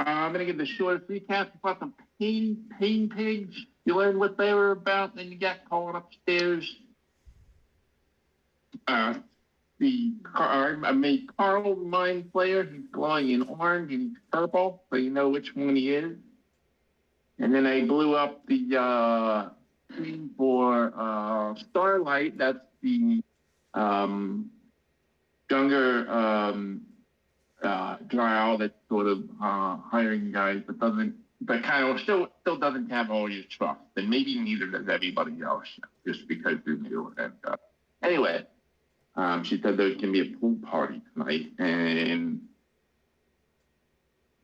I'm gonna give the short recap about the pain pigs. You learned what they were about, then you got called upstairs. Uh, I made Carl Mind Player. He's glowing in orange and purple, so you know which one he is. And then I blew up the screen for Starlight. That's the um, younger drow that's sort of hiring guys, but kind of still doesn't have all your trust, and maybe neither does everybody else, just because they're new. And anyway, she said there can be a pool party tonight, and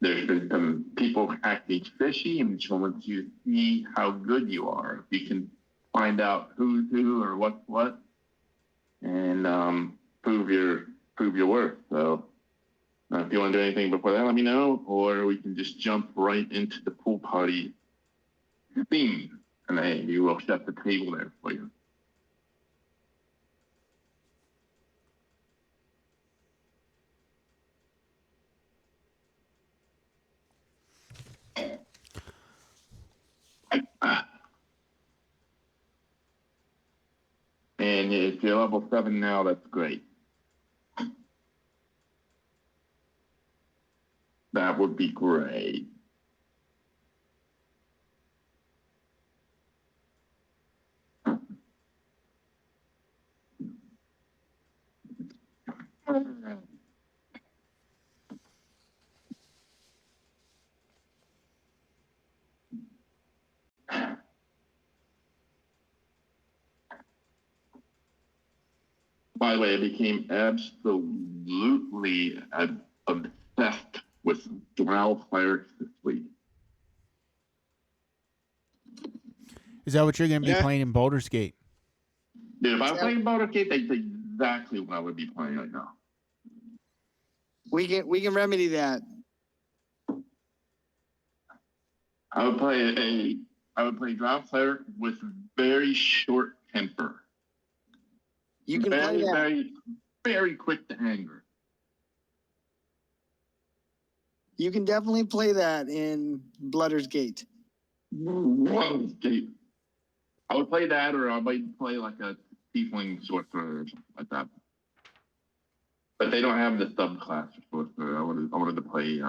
there's been some people acting fishy, and she wants you to see how good you are. If you can find out who's who or what's what, and prove your worth. So if you want to do anything before that, let me know, or we can just jump right into the pool party theme, and we will set the table there for you. And if you're level 7 now, that's great. That would be great. By the way, I became absolutely obsessed with Drow Clerics this week. Is that what you're going to be playing in Baldur's Gate? Dude, if I was playing Baldur's Gate, that's exactly what I would be playing right now. We can remedy that. I would play Drow Cleric with very short temper. You can play that. Very, very quick to anger. You can definitely play that in Baldur's Gate. Baldur's Gate. I would play that, or I might play like a tiefling sorcerer or something like that. But they don't have the subclass for sorcerer. I wanted to play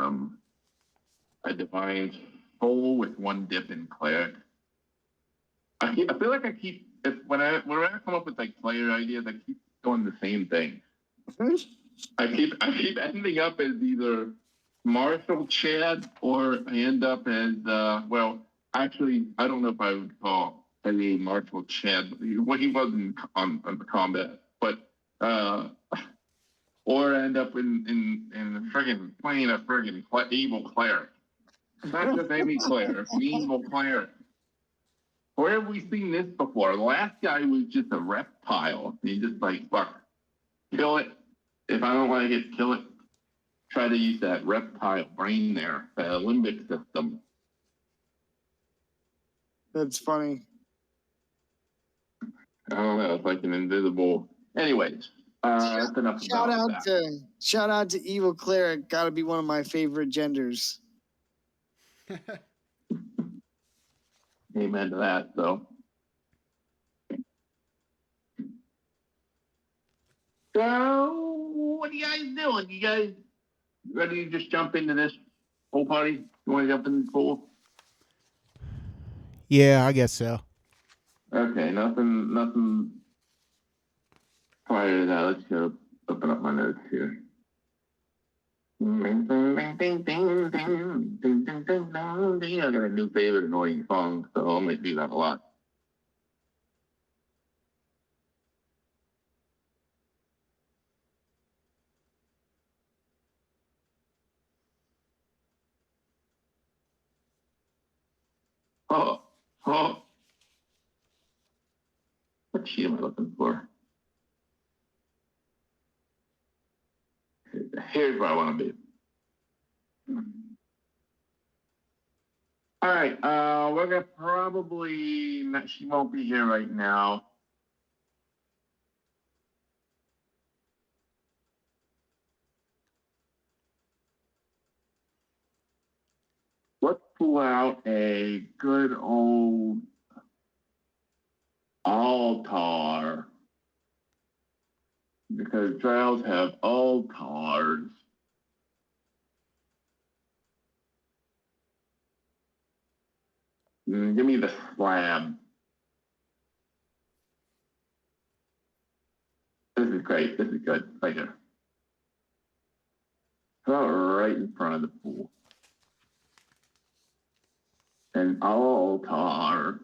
a divine soul with one dip in cleric. I feel like whenever I come up with like player ideas, I keep doing the same thing. I keep ending up as either Marshall Chad, or I end up as actually I don't know if I would call any Marshall Chad. He wasn't on the combat, but or end up in friggin' playing a friggin' evil cleric. Not just any cleric, an evil cleric. Where have we seen this before? The last guy was just a reptile. He just like, fuck, kill it. If I don't like it, kill it. Try to use that reptile brain there, the limbic system. That's funny. I don't know. It's like an invisible. Anyways, that's enough about that. Shout out to Evil Cleric. Got to be one of my favorite genders. Amen to that, though. So, what are you guys doing? You guys ready to just jump into this pool party? You want to jump in the pool? Yeah, I guess so. Okay, nothing prior to that. Let's go open up my notes here. I got a new favorite annoying song, so I might do that a lot. Oh. What sheet am I looking for? Here's where I want to be. All right, we're gonna probably. She won't be here right now. let's pull out a good old altar. Because drows have altars. Give me the slab. This is great. This is good. Right here. Right in front of the pool. An altar.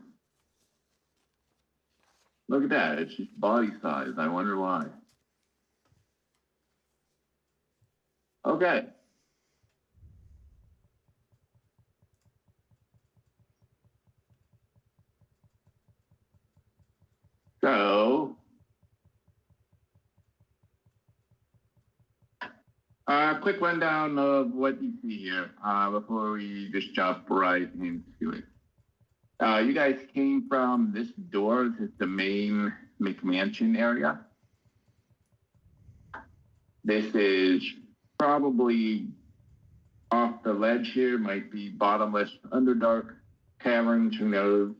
Look at that. It's just body size. I wonder why. Okay. So, quick rundown of what you see here before we just jump right into it. You guys came from this door. This is the main McMansion area. This is probably off the ledge here, might be bottomless, underdark caverns, who knows.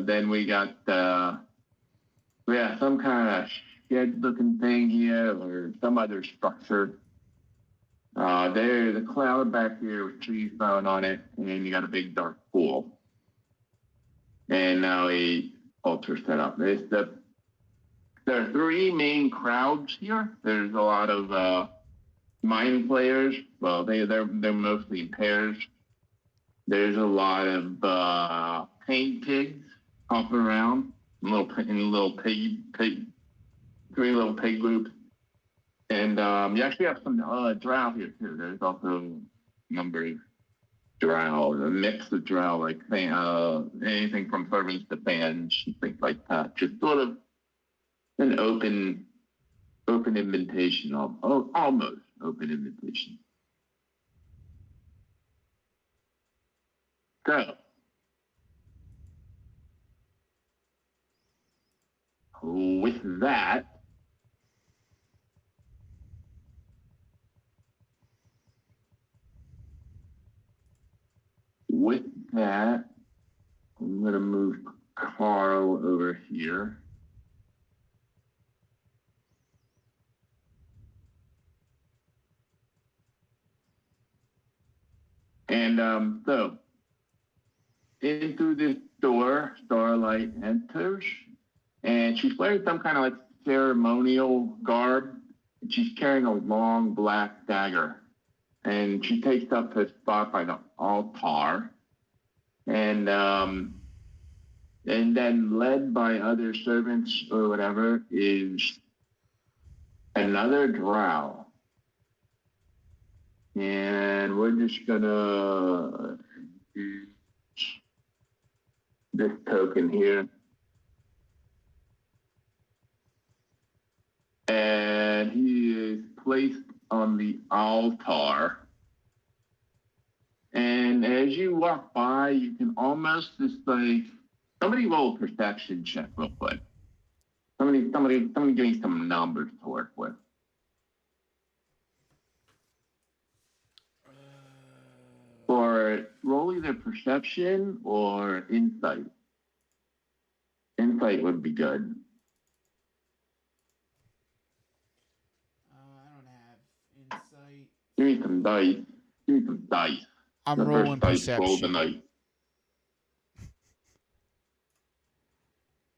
Then we got some kind of shed-looking thing here, or some other structure. There's a cloud back here with trees growing on it, and you got a big dark pool. And now a altar set up. There are three main crowds here. There's a lot of mind players. Well, they're mostly in pairs. There's a lot of paint pigs hopping around three little pig groups. And you actually have some drow here too. There's also a number of drow, a mix of drow, like anything from servants to fans, things like that. Just sort of an open invitation, almost open invitation. So, with that, I'm going to move Carl over here. And so, in through this door, Starlight enters, and she's wearing some kind of like ceremonial garb. And she's carrying a long black dagger, and she takes up her spot by the altar, and then led by other servants or whatever is another drow. And we're just gonna use this token here. And he is placed on the altar. And as you walk by, you can almost just like, somebody roll a perception check real quick. Somebody give me some numbers to work with. Or roll either perception or insight. Insight would be good. I don't have insight. Give me some dice. I'm The rolling first dice roll of the perception. night.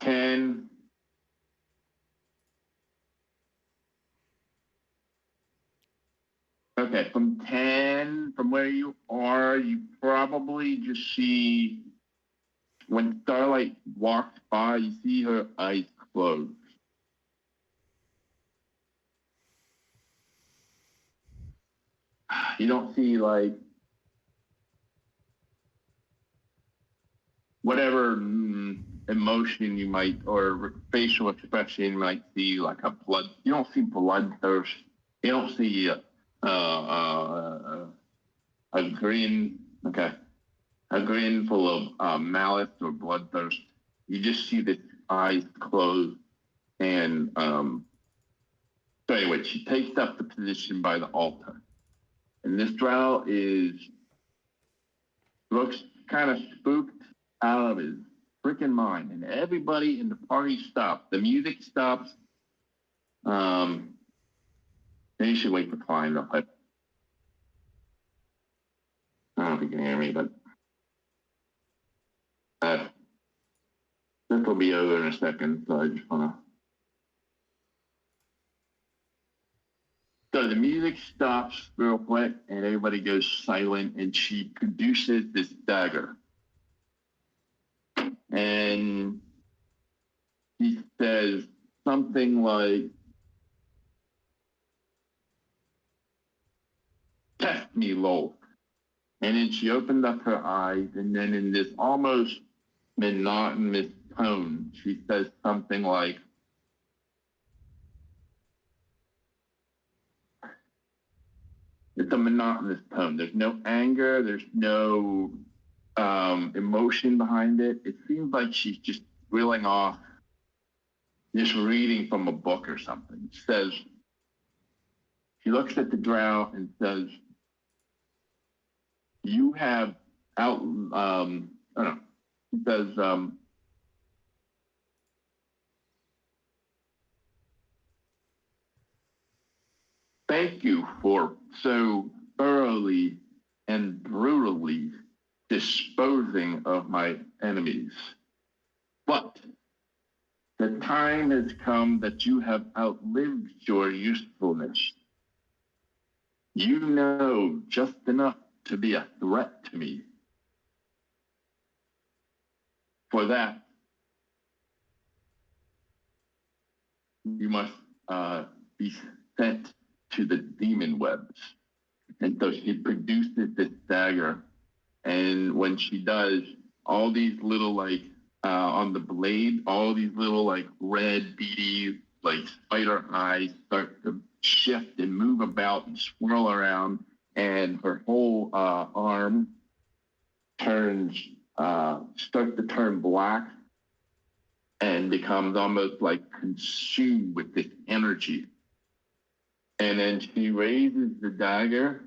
10. Okay, from 10, from where you are, you probably just see, when Starlight walks by, you see her eyes close. You don't see like whatever emotion you might, or facial expression you might see, like a blood. You don't see bloodthirst. You don't see a grin. Okay, a grin full of malice or bloodthirst. You just see the eyes closed, and so anyway, she takes up the position by the altar, and this drow is looks kind of spooked out of his freaking mind, and everybody in the party stops. The music stops. Maybe you should wait for Klein real quick. I don't know if you can hear me, but this will be over in a second, so I just want to. So the music stops real quick, and everybody goes silent, and she produces this dagger. And he says something like, "Test me, Lowell." And then she opened up her eyes, and then in this almost monotonous tone, she says something like, it's a monotonous tone. There's no anger. There's no emotion behind it. It seems like she's just reeling off, just reading from a book or something. She looks at the drow and says, "You have out." I don't know. She says, "Thank you for so thoroughly and brutally disposing of my enemies. But the time has come that you have outlived your usefulness. You know just enough to be a threat to me. For that, you must be sent to the demon webs." And so she produces this dagger. And when she does, all these little, like, on the blade, all these little, like, red, beady, like, spider eyes start to shift and move about and swirl around. And her whole arm starts to turn black and becomes almost like consumed with this energy. And then she raises the dagger,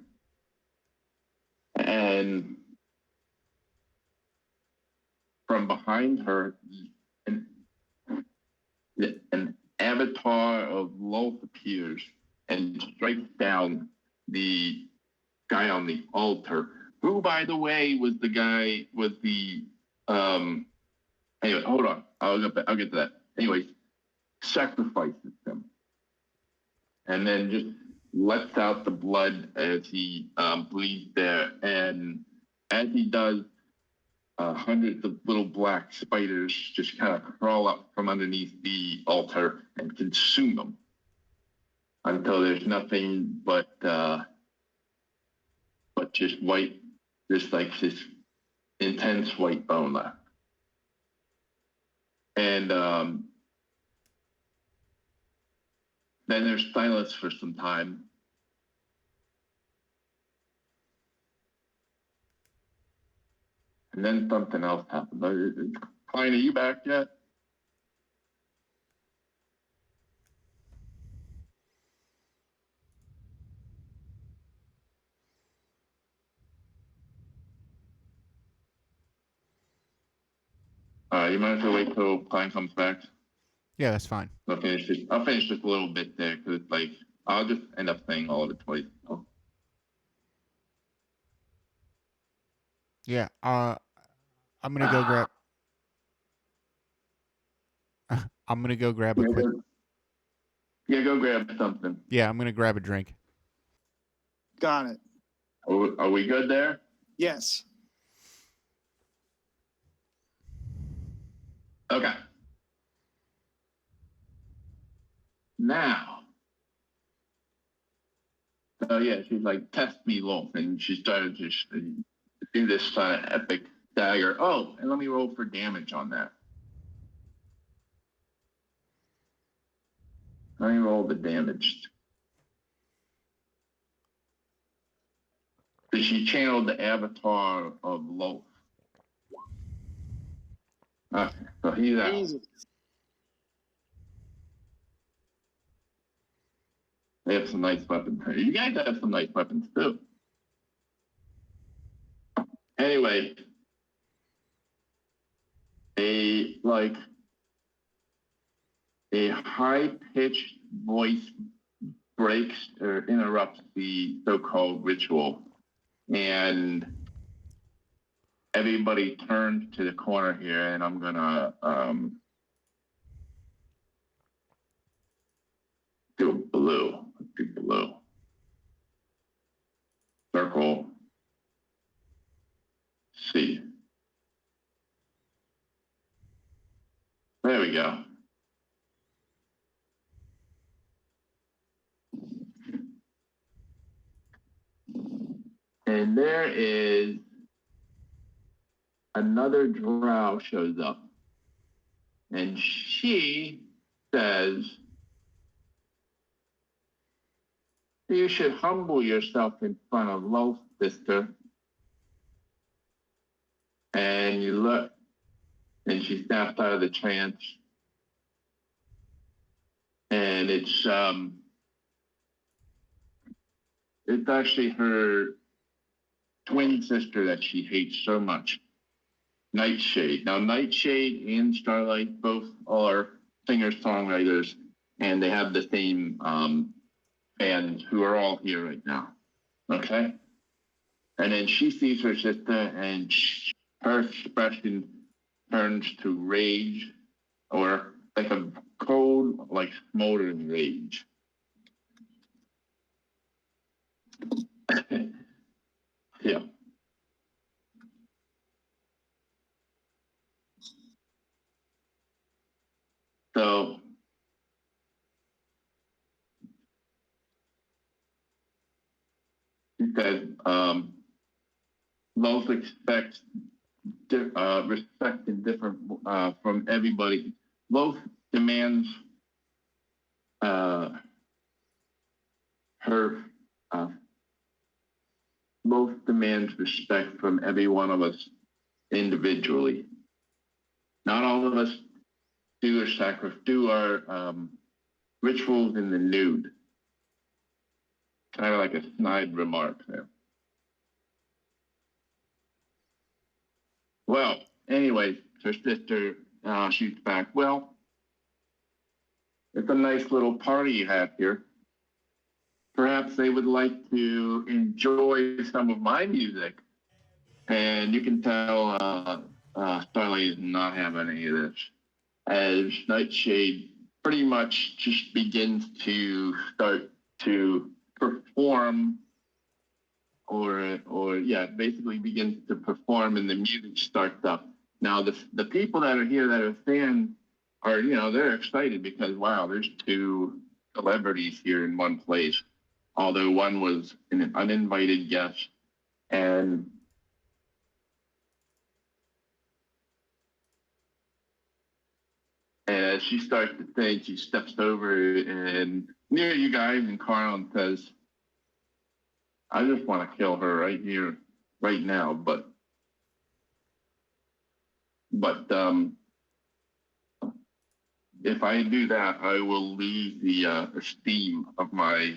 and from behind her, an avatar of Lolth appears and strikes down the guy on the altar, who, by the way, was the guy with the anyway, hold on. I'll get to that. Anyways, sacrifices him. And then just lets out the blood as he bleeds there. And as he does, hundreds of little black spiders just kind of crawl up from underneath the altar and consume them until there's nothing but just white, just like this intense white bone left. And then there's silence for some time. And then something else happened. Klein, are you back yet? You might have to wait till Klein comes back. Yeah, that's fine. I'll finish just a little bit there, because like I'll just end up saying all of it twice. So. Yeah. I'm gonna go grab. I'm gonna go grab a quick. Go grab something. Yeah, I'm gonna grab a drink. Got it. Are we good there? Yes. Okay. Now. So yeah, she's like, "Test me, Lolth," and she started to do this epic dagger. Oh, and let me roll for damage on that. Let me roll the damage. So she channeled the avatar of Lolth. Okay, so he's out. Easy. They have some nice weapons. You guys have some nice weapons too. Anyway, a high-pitched voice breaks or interrupts the so-called ritual, and everybody turns to the corner here, and I'm gonna do blue. Let's do blue. Circle C. There we go. And there is another drow shows up. And she says, you should humble yourself in front of Loth, sister. And you look, and she snaps out of the trance. And it's actually her twin sister that she hates so much, Nightshade. Now, Nightshade and Starlight both are singer-songwriters, and they have the same fans who are all here right now. Okay? And then she sees her sister, and her expression turns to rage, or like a cold, like smoldering rage. Yeah. So he said, Loth expects respect and different from everybody. Loth demands Loth demands respect from every one of us individually. Not all of us do our rituals in the nude. Kind of like a snide remark there. Well, anyway, her sister shoots back. Well, it's a nice little party you have here. Perhaps they would like to enjoy some of my music. And you can tell Starlight is not having any of this, as Nightshade pretty much just begins to start to perform, basically begins to perform, and the music starts up. Now, the people that are here that are fans are, they're excited because, wow, there's two celebrities here in one place, although one was an uninvited guest. And as she starts to sing, she steps over and near you guys and Carl and says, I just want to kill her right here, right now. But if I do that, I will lose the esteem of my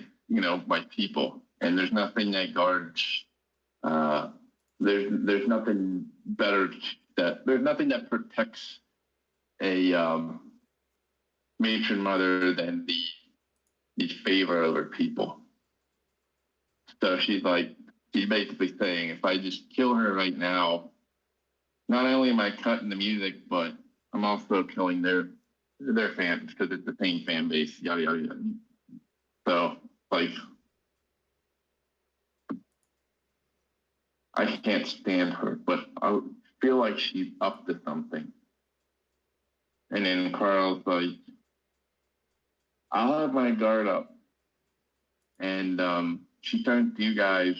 people. And there's nothing that guards. There's nothing better there's nothing that protects a matron mother than the favor of her people. So she's basically saying, if I just kill her right now, not only am I cutting the music, but I'm also killing their fans because it's the same fan base, yada, yada, yada. So, I can't stand her, but I feel like she's up to something. And then Carl's like, I'll have my guard up. And she turns to you guys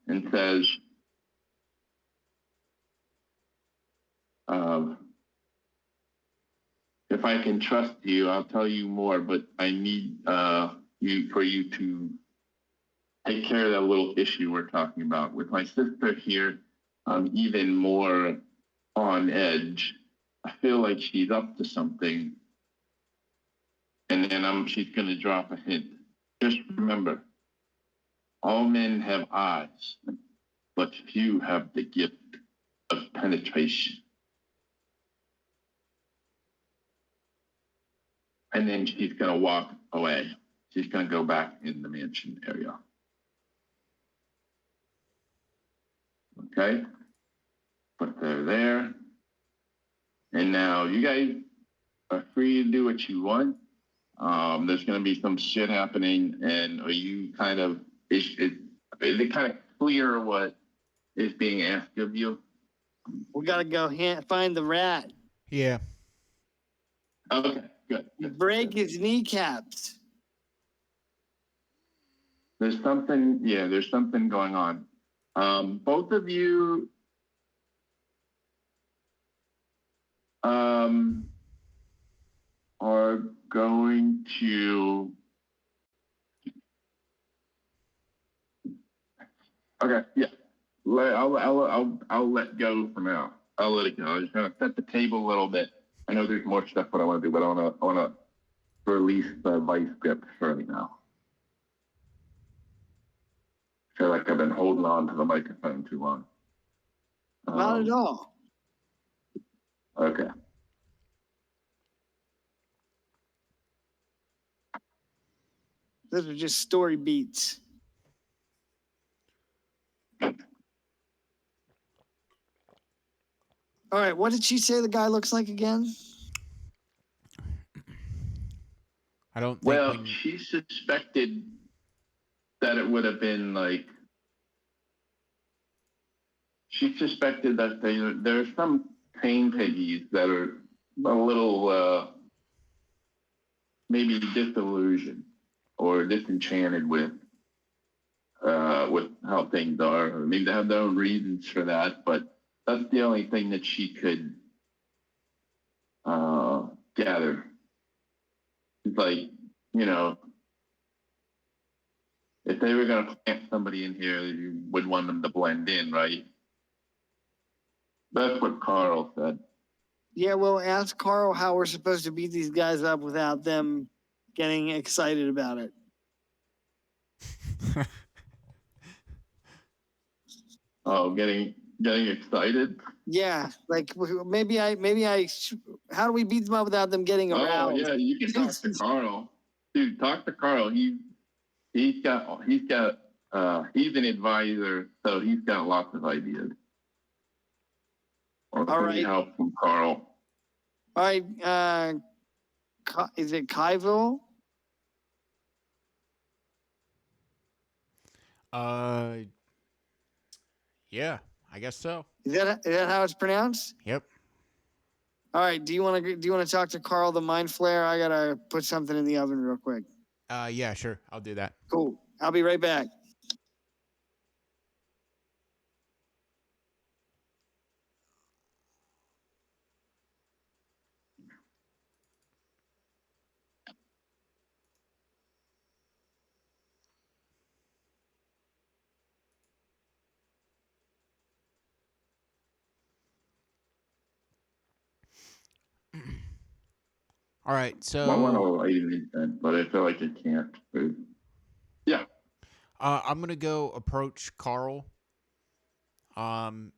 and says, if I can trust you, I'll tell you more, but I need you to take care of that little issue we're talking about. With my sister here, I'm even more on edge. I feel like she's up to something. And then she's going to drop a hint. Just remember, all men have eyes. but few have the gift of penetration. And then she's going to walk away. She's going to go back in the mansion area. Okay? But they're there. And now you guys are free to do what you want. There's going to be some shit happening. And are you kind of, is it kind of clear what is being asked of you? We gotta go find the rat. Yeah. Okay, good. Break his kneecaps. There's something going on. Both of you are going to. Okay, yeah. I'll let go for now. I'll let it go. I'm just gonna set the table a little bit. I know there's more stuff that I want to do, but I wanna release the vice grip for right now. I feel like I've been holding on to the microphone too long. Not at all. Okay. Those are just story beats. All right, what did she say the guy looks like again? I don't think. Well, she suspected that it would have been like. She suspected that there are some pain piggies that are a little maybe disillusioned or disenchanted with how things are. Or maybe they have their own reasons for that, but that's the only thing that she could gather. It's like, if they were going to plant somebody in here, you would want them to blend in, right? That's what Carl said. Yeah, well, ask Carl how we're supposed to beat these guys up without them getting excited about it. Oh, getting excited? Yeah, like maybe I. How do we beat them up without them getting aroused? Oh yeah, you can talk to Carl. Dude, talk to Carl. He's an advisor, so he's got lots of ideas. Or all right. Help from Carl. All right. Is it Kyville? Yeah, I guess so. Is that how it's pronounced? Yep. All right. Do you want to talk to Carl the Mind Flayer? I gotta put something in the oven real quick. Yeah, sure. I'll do that. Cool. I'll be right back. All right, so I want to light it, but I feel like I can't. Yeah. I'm gonna go approach Carl. And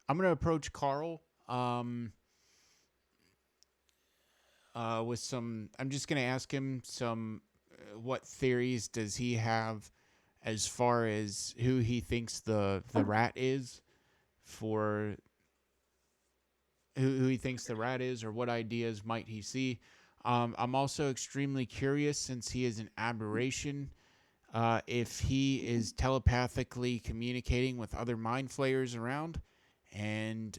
I'm gonna approach Carl. With some, I'm just gonna ask him some. What theories does he have, as far as who he thinks the rat is, for who he thinks the rat is, or what ideas might he see. I'm also extremely curious, since he is an aberration, if he is telepathically communicating with other mind flayers around, and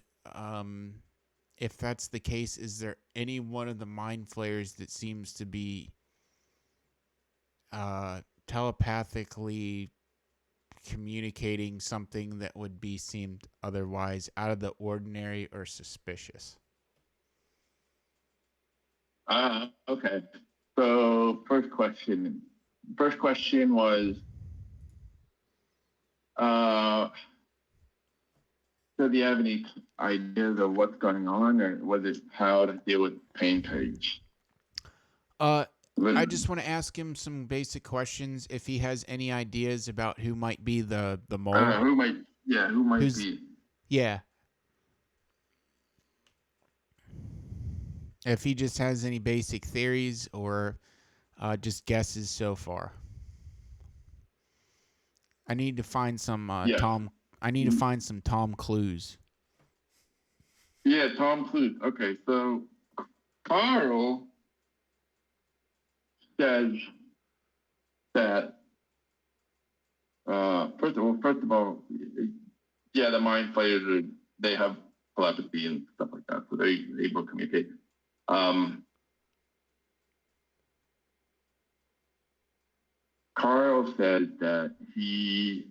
if that's the case, is there any one of the mind flayers that seems to be telepathically communicating something that would be seemed otherwise out of the ordinary or suspicious? Okay. So first question was, so do you have any ideas of what's going on, or was it how to deal with pain page? But I just want to ask him some basic questions if he has any ideas about who might be the I don't mole. know who might Who's- be. Yeah. If he just has any basic theories or just guesses so far. I need to find some Yeah. Tom. I need to find some Tom clues. Yeah, Tom Cruise. Okay, so Carl says that first of all, yeah, the mind flayers they have telepathy and stuff like that, so they're able to communicate. Carl said that he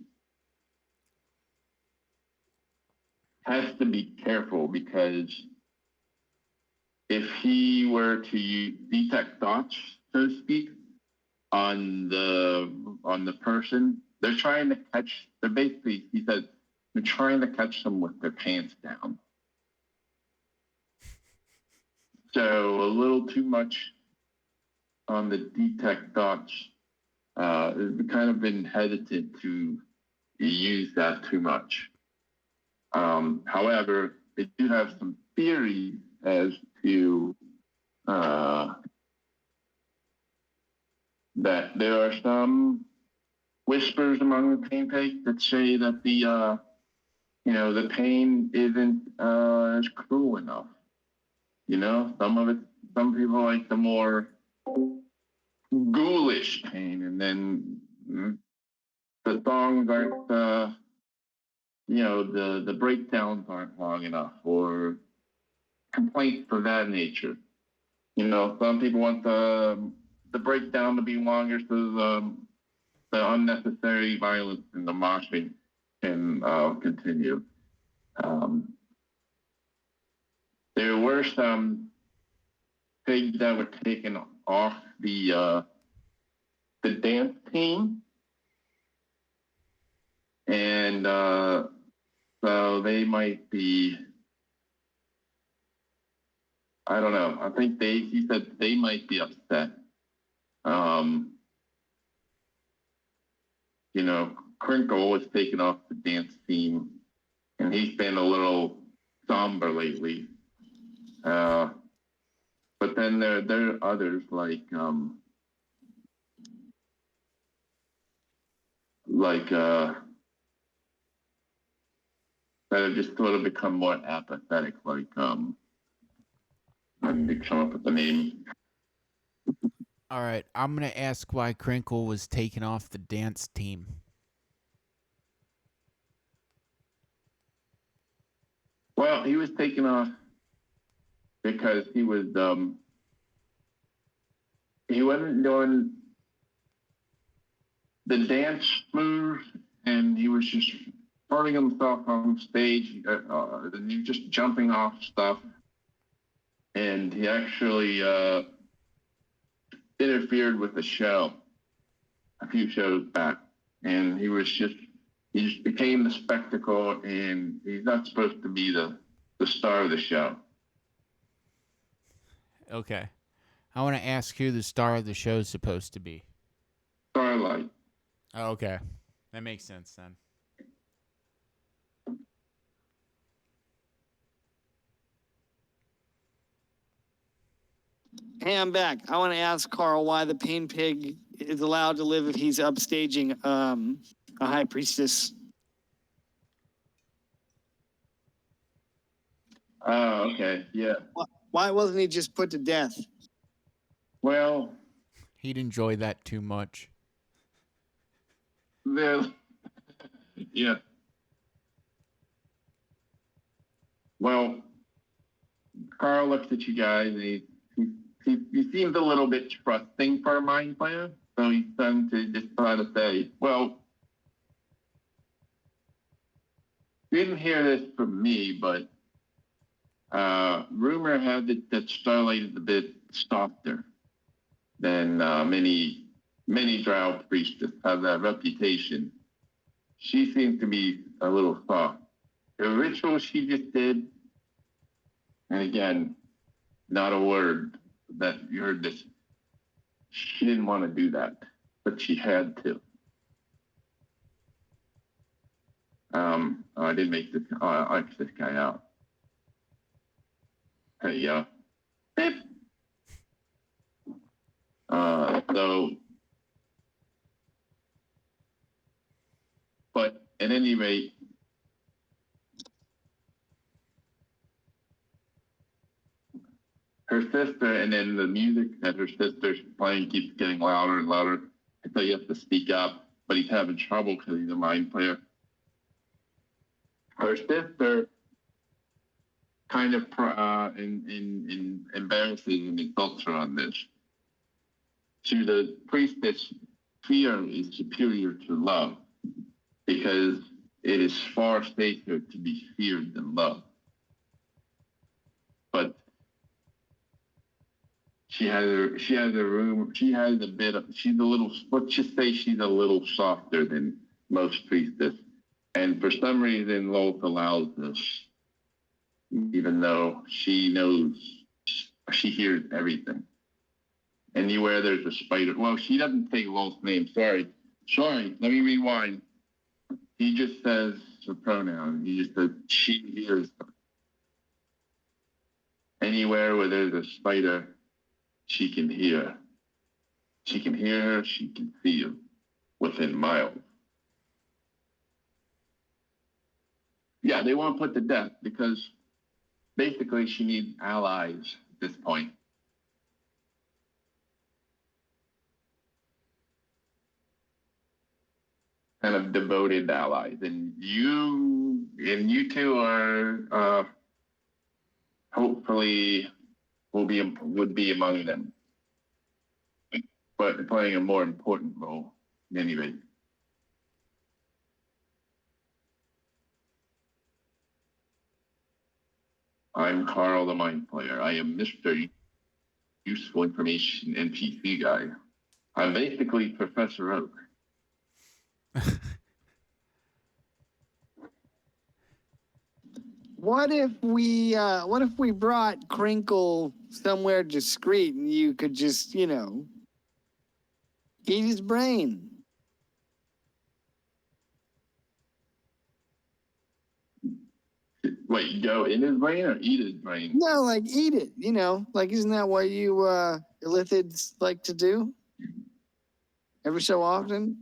has to be careful because if he were to detect thoughts, so to speak, on the person, they're trying to catch. They're basically, he said, they're trying to catch them with their pants down. So a little too much on the detect thoughts. We've kind of been hesitant to use that too much. However, they do have some theories as to that there are some whispers among the pain pigs that say that the pain isn't as cruel enough. Some people like the more ghoulish pain, and then the songs aren't, the breakdowns aren't long enough, or complaints of that nature. Some people want the breakdown to be longer so the unnecessary violence and the moshing can continue. There were some pigs that were taken off the dance team, and so they might be. I don't know. I think he said they might be upset. Crinkle was taken off the dance team, and he's been a little somber lately. But then there are others like that have just sort of become more apathetic. Like I need to come up with the name. All right, I'm gonna ask why Crinkle was taken off the dance team. Well, he was taken off because he wasn't doing the dance moves, and he was just hurting himself on stage, just jumping off stuff, and he actually interfered with the show a few shows back, and he just became the spectacle, and he's not supposed to be the star of the show. Okay. I want to ask who the star of the show is supposed to be. Starlight. Oh, okay. That makes sense then. Hey, I'm back. I want to ask Carl why the pain pig is allowed to live if he's upstaging a high priestess. Oh, okay. Yeah. Why wasn't he just put to death? Well, He'd enjoy that too much. yeah. Well, Carl looks at you guys, and he seems a little bit trusting for a mind player, so he's starting to just try to say, well, you didn't hear this from me, but rumor had it that Starlight is a bit softer than many drow priestess have that reputation. She seems to be a little soft. The ritual she just did, and again, not a word that you heard this. she didn't want to do that, but she had to. I didn't make this. I X this guy out. Hey, beep. So, but at any rate, her sister, and then the music that her sister's playing keeps getting louder and louder until you have to speak up. But he's having trouble because he's a mind player. Her sister kind of embarrasses and insults her on this. To the priestess, fear is superior to love because it is far safer to be feared than loved. But she has a room. She has a bit of. She's a little. Let's just say she's a little softer than most priestess, and for some reason, Loth allows this, even though she knows she hears everything. Anywhere there's a spider. Well, she doesn't say Loth's name. Sorry. Let me rewind. He just says the pronoun. He just says she hears her. Anywhere where there's a spider, she can hear. She can hear her. She can feel within miles. Yeah, they won't put to death because basically she needs allies at this point. Kind of devoted allies, and you two are hopefully would be among them, but playing a more important role anyway. I'm Carl, the Mind Player. I am Mr. Useful Information NPC guy. I'm basically Professor Oak. What if we brought Crinkle somewhere discreet and you could just, eat his brain? Wait, go in his brain or eat his brain? No, like eat it, like isn't that what you Illithids like to do? Every so often?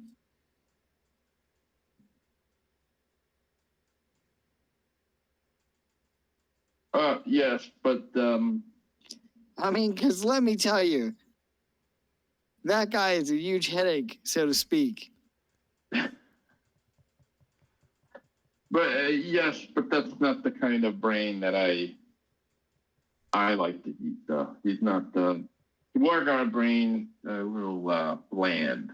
Yes, but because let me tell you, that guy is a huge headache, so to speak. But yes, but that's not the kind of brain that I like to eat. He's not the Wargar brain, a little bland,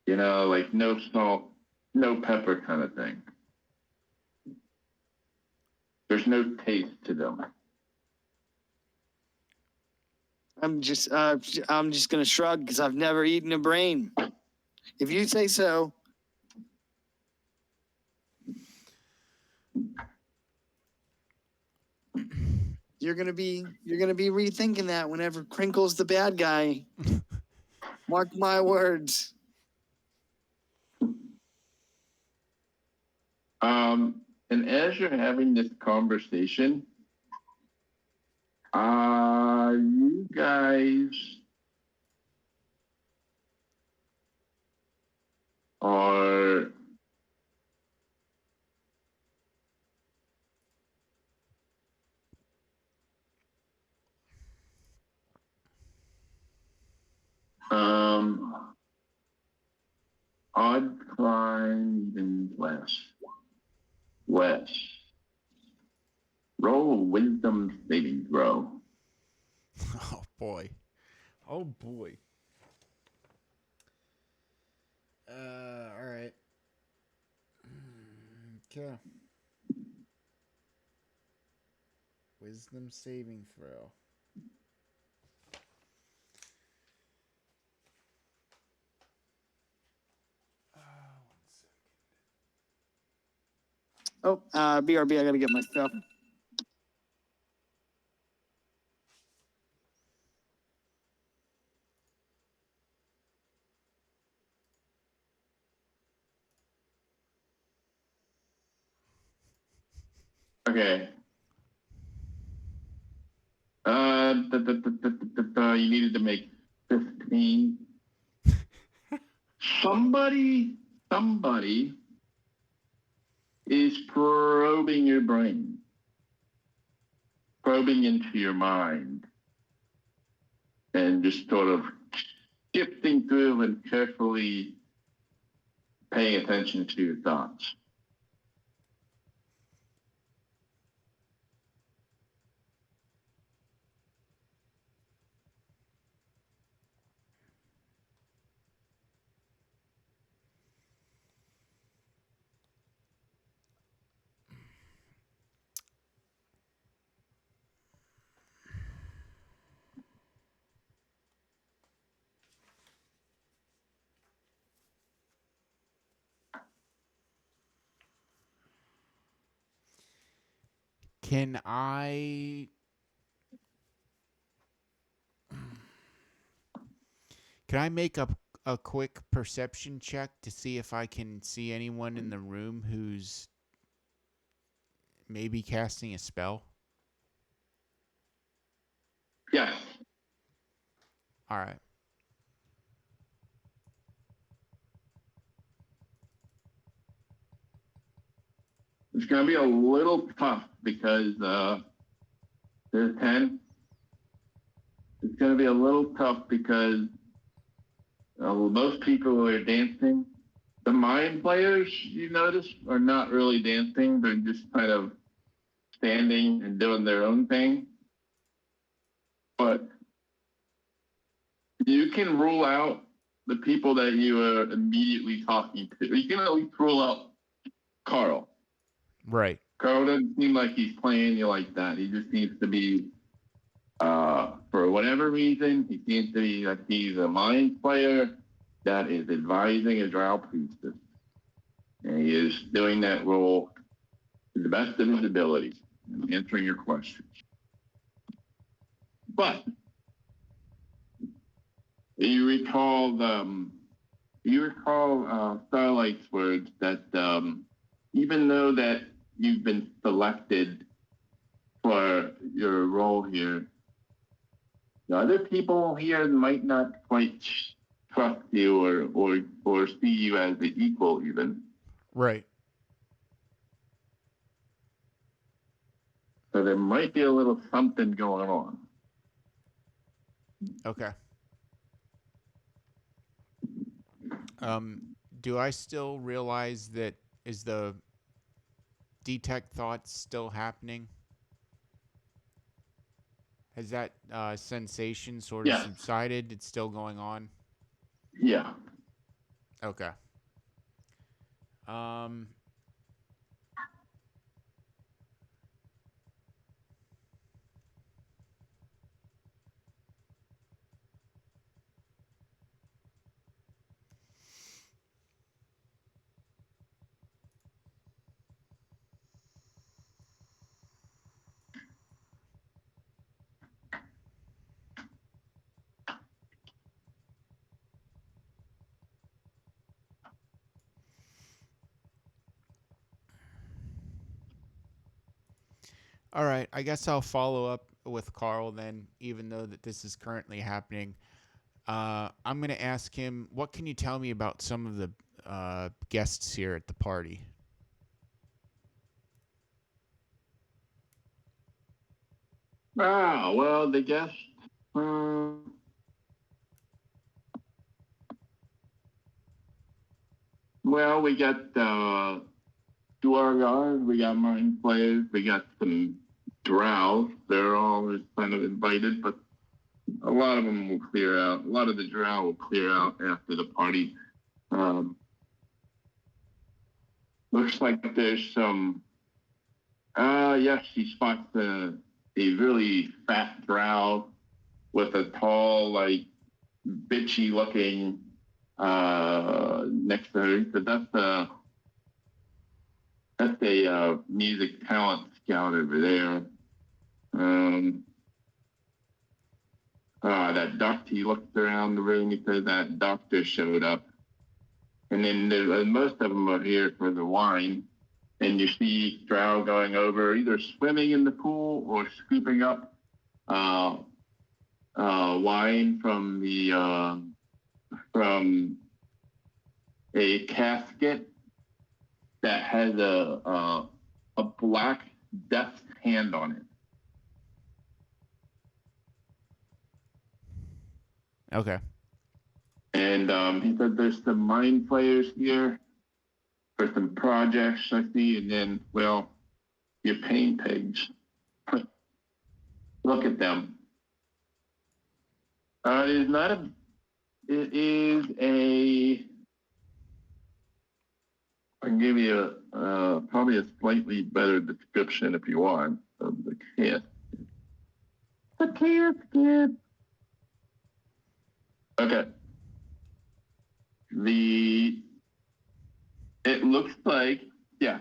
like no salt, no pepper kind of thing. There's no taste to them. I'm just gonna shrug because I've never eaten a brain. If you say so. You're gonna be rethinking that whenever Crinkle's the bad guy. Mark my words. And as you're having this conversation, you guys are odd climb and less. Roll a wisdom saving throw. Oh boy. All right. Okay. Wisdom saving throw. Oh, BRB, I gotta get my stuff. Okay. You needed to make 15. Somebody is probing your brain, probing into your mind, and just sort of shifting through and carefully paying attention to your thoughts. Can I make a quick perception check to see if I can see anyone in the room who's maybe casting a spell? Yes. All right. It's going to be a little tough because there's 10. It's going to be a little tough because most people who are dancing, the mind players, you notice, are not really dancing. They're just kind of standing and doing their own thing. But you can rule out the people that you are immediately talking to. You can at least rule out Carl. Right. Carl doesn't seem like he's playing you like that. He just seems to be, for whatever reason, he seems to be like he's a mind player that is advising a drow priestess. And he is doing that role to the best of his ability and answering your questions. But you recall Starlight's words that even though that you've been selected for your role here, the other people here might not quite trust you or see you as the equal even. Right. So there might be a little something going on. Okay. Do I still realize that is the detect thoughts still happening? Has that sensation sort of Yeah. subsided? It's still going on? Yeah. Okay. All right. I guess I'll follow up with Carl then, even though that this is currently happening. I'm going to ask him, what can you tell me about some of the guests here at the party? Well, the guest. Well, we got Duergar, we got mind players, we got some drow. They're all kind of invited, but a lot of them will clear out. A lot of the drow will clear out after the party. Looks like there's some. Yes, he spots a really fat drow with a tall, like bitchy looking next to her. So that's a music talent scout over there. That doctor, he looked around the room, he said that doctor showed up. And then most of them are here for the wine. and you see Stroud going over, either swimming in the pool or scooping up wine from a casket that has a black death hand on it. Okay. And he said there's some mind players here for some projects I see, and then, well, your pain pigs. Look at them. It is not a. It is a. I can give you probably a slightly better description if you want of the casket. The casket. Okay. It looks like, yeah.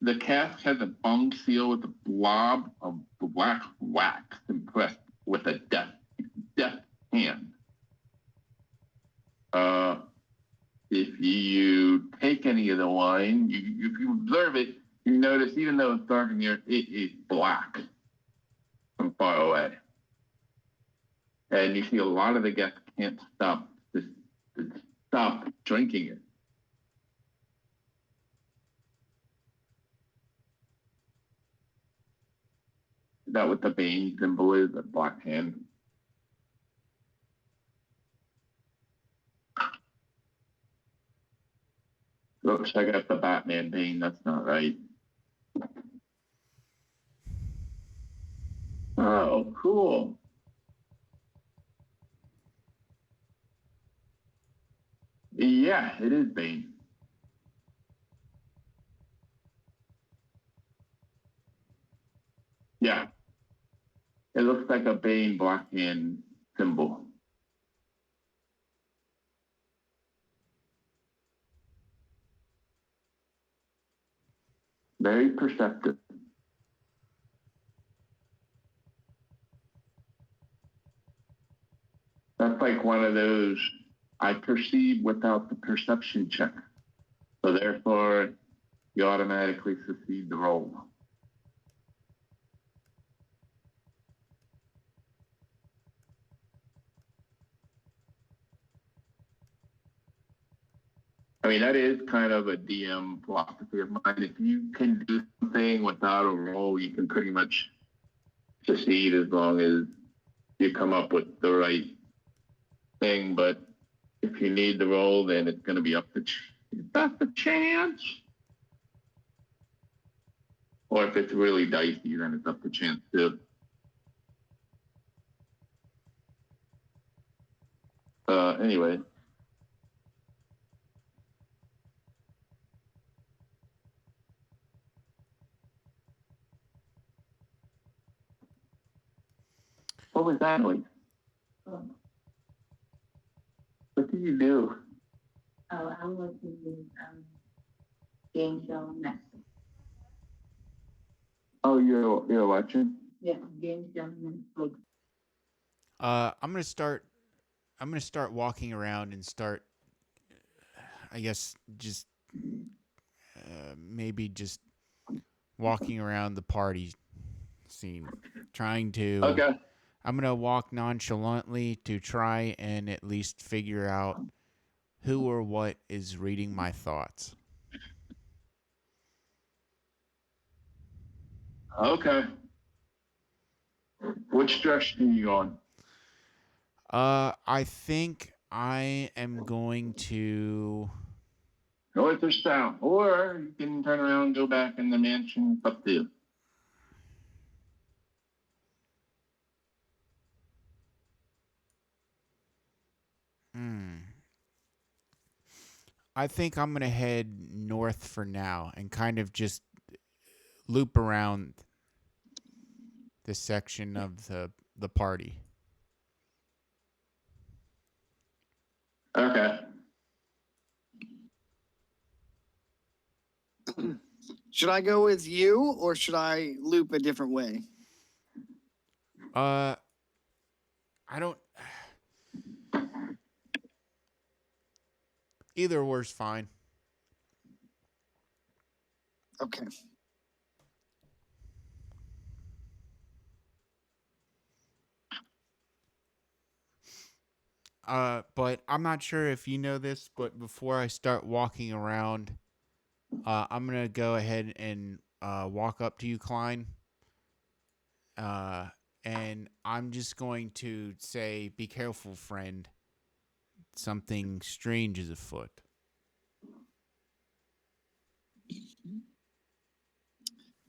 The cask has a bung seal with a blob of black wax impressed with a death hand. If you take any of the wine, if you observe it, you notice even though it's dark in here, it is black from far away. And you see a lot of the guests can't stop drinking it. Is that what the Bane symbol is? A black hand? Oops, I got the Batman Bane. That's not right. Oh, cool. Yeah, it is Bane. Yeah. It looks like a Bane black hand symbol. Very perceptive. That's like one of those I perceive without the perception check. So therefore, you automatically succeed the roll. I mean, that is kind of a DM philosophy of mine. If you can do something without a roll, you can pretty much succeed as long as you come up with the right thing. But if you need the roll, then it's going to be up the chance. Or if it's really dicey, then it's up to chance too. Anyway. What was that noise? What did you do? Oh, I'm looking at game show next. Oh, you're watching? Yeah, game show Netflix. I'm gonna start walking around and start, I guess, just maybe just walking around the party scene, trying to. Okay. I'm gonna walk nonchalantly to try and at least figure out who or what is reading my thoughts. Okay. Which direction are you going? I think I am going to. North or south? Or you can turn around and go back in the mansion. It's up to you. I think I'm going to head north for now and kind of just loop around this section of the party. Okay. Should I go with you or should I loop a different way? I don't. Either or's fine. Okay. But I'm not sure if you know this, but before I start walking around, I'm gonna go ahead and walk up to you, Klein. Uh, and I'm just going to say, "Be careful, friend. Something strange is afoot."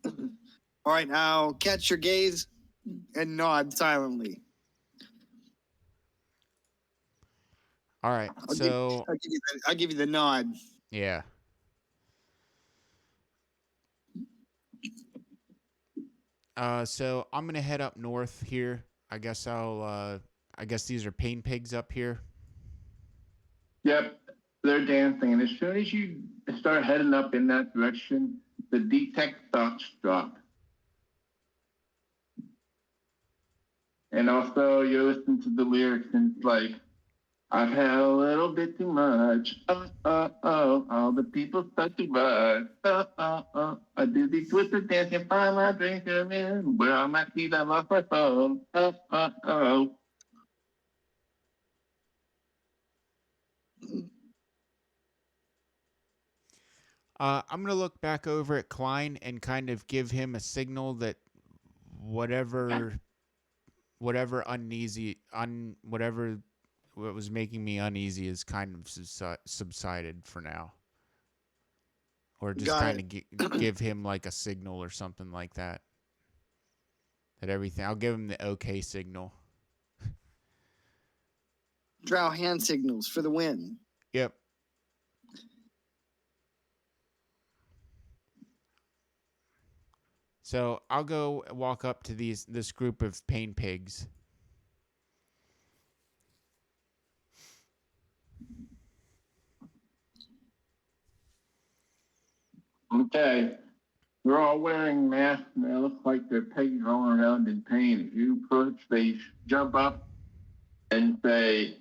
All right, now catch your gaze and nod silently. All right, so I'll give you the nod. yeah. So I'm gonna head up north here. I guess I guess these are pain pigs up here. Yep, they're dancing, and as soon as you start heading up in that direction, the detect thoughts drop. And also, you listen to the lyrics, and it's like, I've had a little bit too much. All the people start to rush. I do the twisted dance and find my drink in. Where all my keys, I lost my phone. I'm gonna look back over at Klein and kind of give him a signal that whatever whatever what was making me uneasy is kind of subsided for now, or just Got kind it. of give him like a signal or something like that. That everything. I'll give him the okay signal. Drow hand signals for the win. Yep. So I'll go walk up to this group of pain pigs. Okay. They're all wearing masks, and they look like they're pigs rolling around in pain. If you approach, they jump up and say,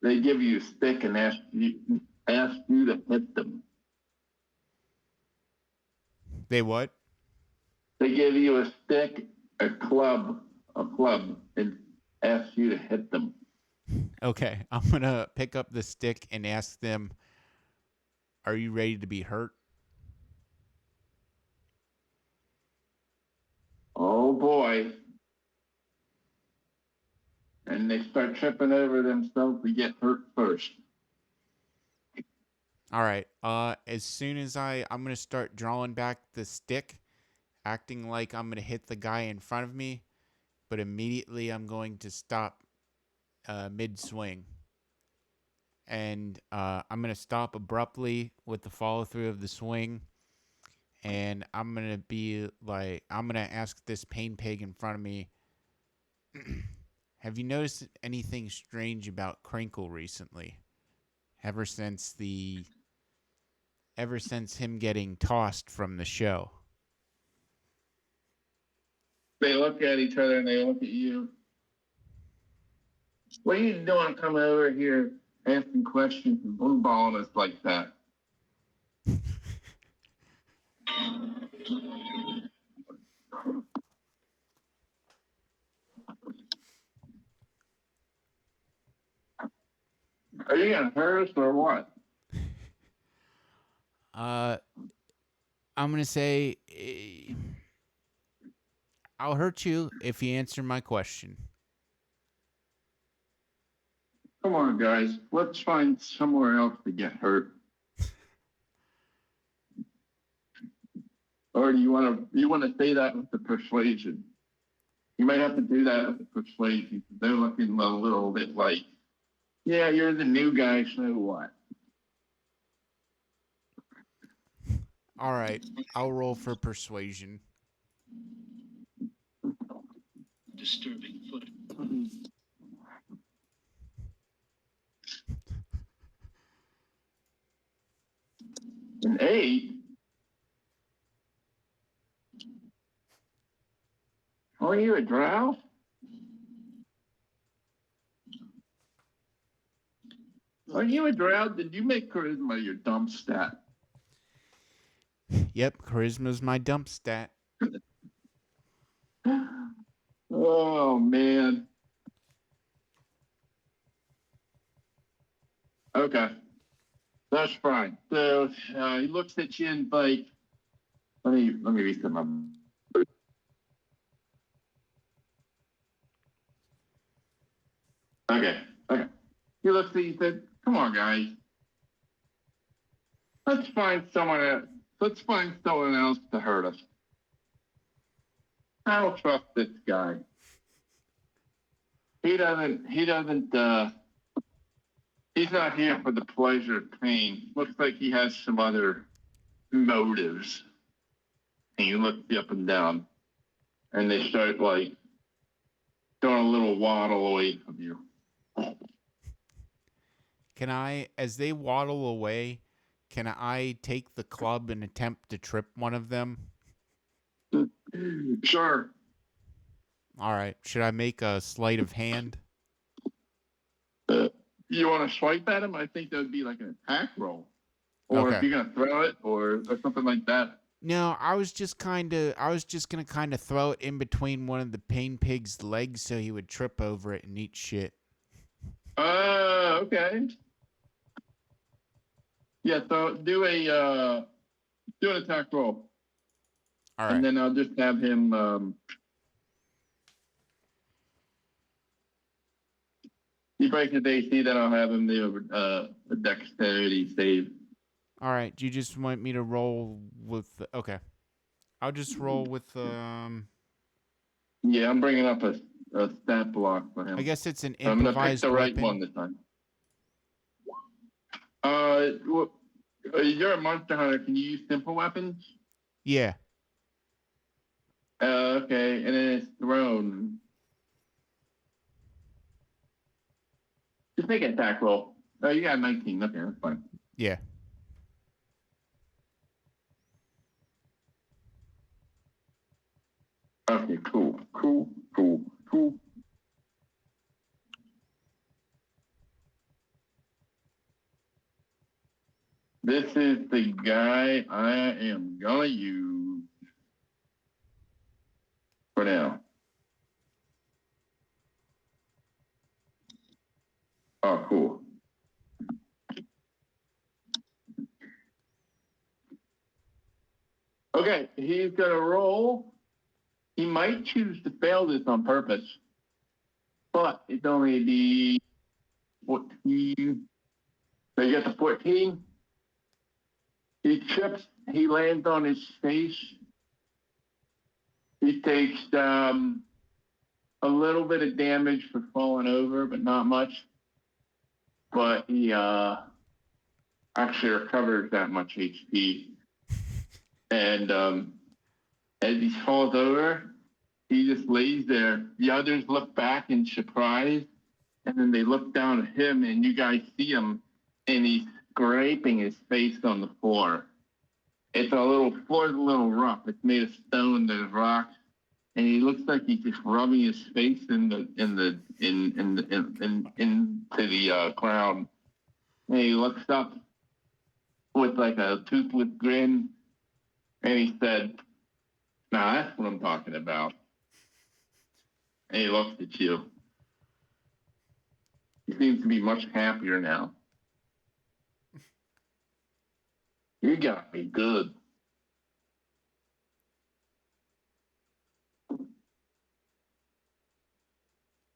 they give you a stick and ask you to hit them. They what? They give you a stick, a club, and ask you to hit them. Okay, I'm gonna pick up the stick and ask them, "Are you ready to be hurt?" Oh boy. And they start tripping over themselves to get hurt first. All right. As soon as I'm gonna start drawing back the stick, acting like I'm gonna hit the guy in front of me, but immediately I'm going to stop mid swing, and I'm gonna stop abruptly with the follow through of the swing, and I'm gonna ask this pain pig in front of me, "Have you noticed anything strange about Crinkle recently? Ever since him getting tossed from the show?" They look at each other and they look at you. What are you doing coming over here asking questions and blue balling us like that? Are you gonna hurt us or what? I'm gonna say, "I'll hurt you if you answer my question." Come on, guys. Let's find somewhere else to get hurt. Or do you want to say that with the persuasion? You might have to do that with the persuasion. They're looking a little bit like, yeah, you're the new guy, so what? All right, I'll roll for persuasion. Disturbing foot. An 8? Are you a drow? Are you a drow? Did you make charisma your dump stat? Yep, charisma's my dump stat. Oh man. Okay, that's fine. So he looks at you and like, let me reset my. Okay, okay. He looks at you and said, "Come on, guys. Let's find someone else. Let's find someone else to hurt us. I don't trust this guy. He doesn't. He's not here for the pleasure of pain. Looks like he has some other motives." And you look up and down, and they start like doing a little waddle away from you. Can I, as they waddle away, can I take the club and attempt to trip one of them? Sure. All right. Should I make a sleight of hand? You want to swipe at him? I think that would be like an attack roll. Or if Okay. you're gonna throw it or something like that. No, I was just gonna kind of throw it in between one of the pain pig's legs so he would trip over it and eat shit. Okay. Yeah, so do an attack roll. All right. And then I'll just have him you break his AC, then I'll have him do a dexterity save. All right. Do you just want me to roll with? Okay. I'll just roll with. Yeah, I'm bringing up a stat block for him. I guess it's an I'm gonna pick improvised the right weapon. one this time. You're a monster hunter. Can you use simple weapons? Yeah. Okay, and then it's thrown. Just make an attack roll. Oh, you got 19. Okay, that's fine. Yeah. Okay, cool. This is the guy I am gonna use for now. Oh, cool. Okay, he's gonna roll. He might choose to fail this on purpose, but it's only the 14. So you get the 14. He trips. He lands on his face. He takes a little bit of damage for falling over, but not much. But he actually recovers that much HP. And as he falls over, he just lays there. The others look back in surprise, and then they look down at him, and you guys see him, and he's scraping his face on the floor. It's floor's a little rough. It's made of stone. There's rocks, and he looks like he's just rubbing his face into the ground. And he looks up with like a toothless grin, and he said, "Nah, that's what I'm talking about." And he looks at you. He seems to be much happier now. You got me good.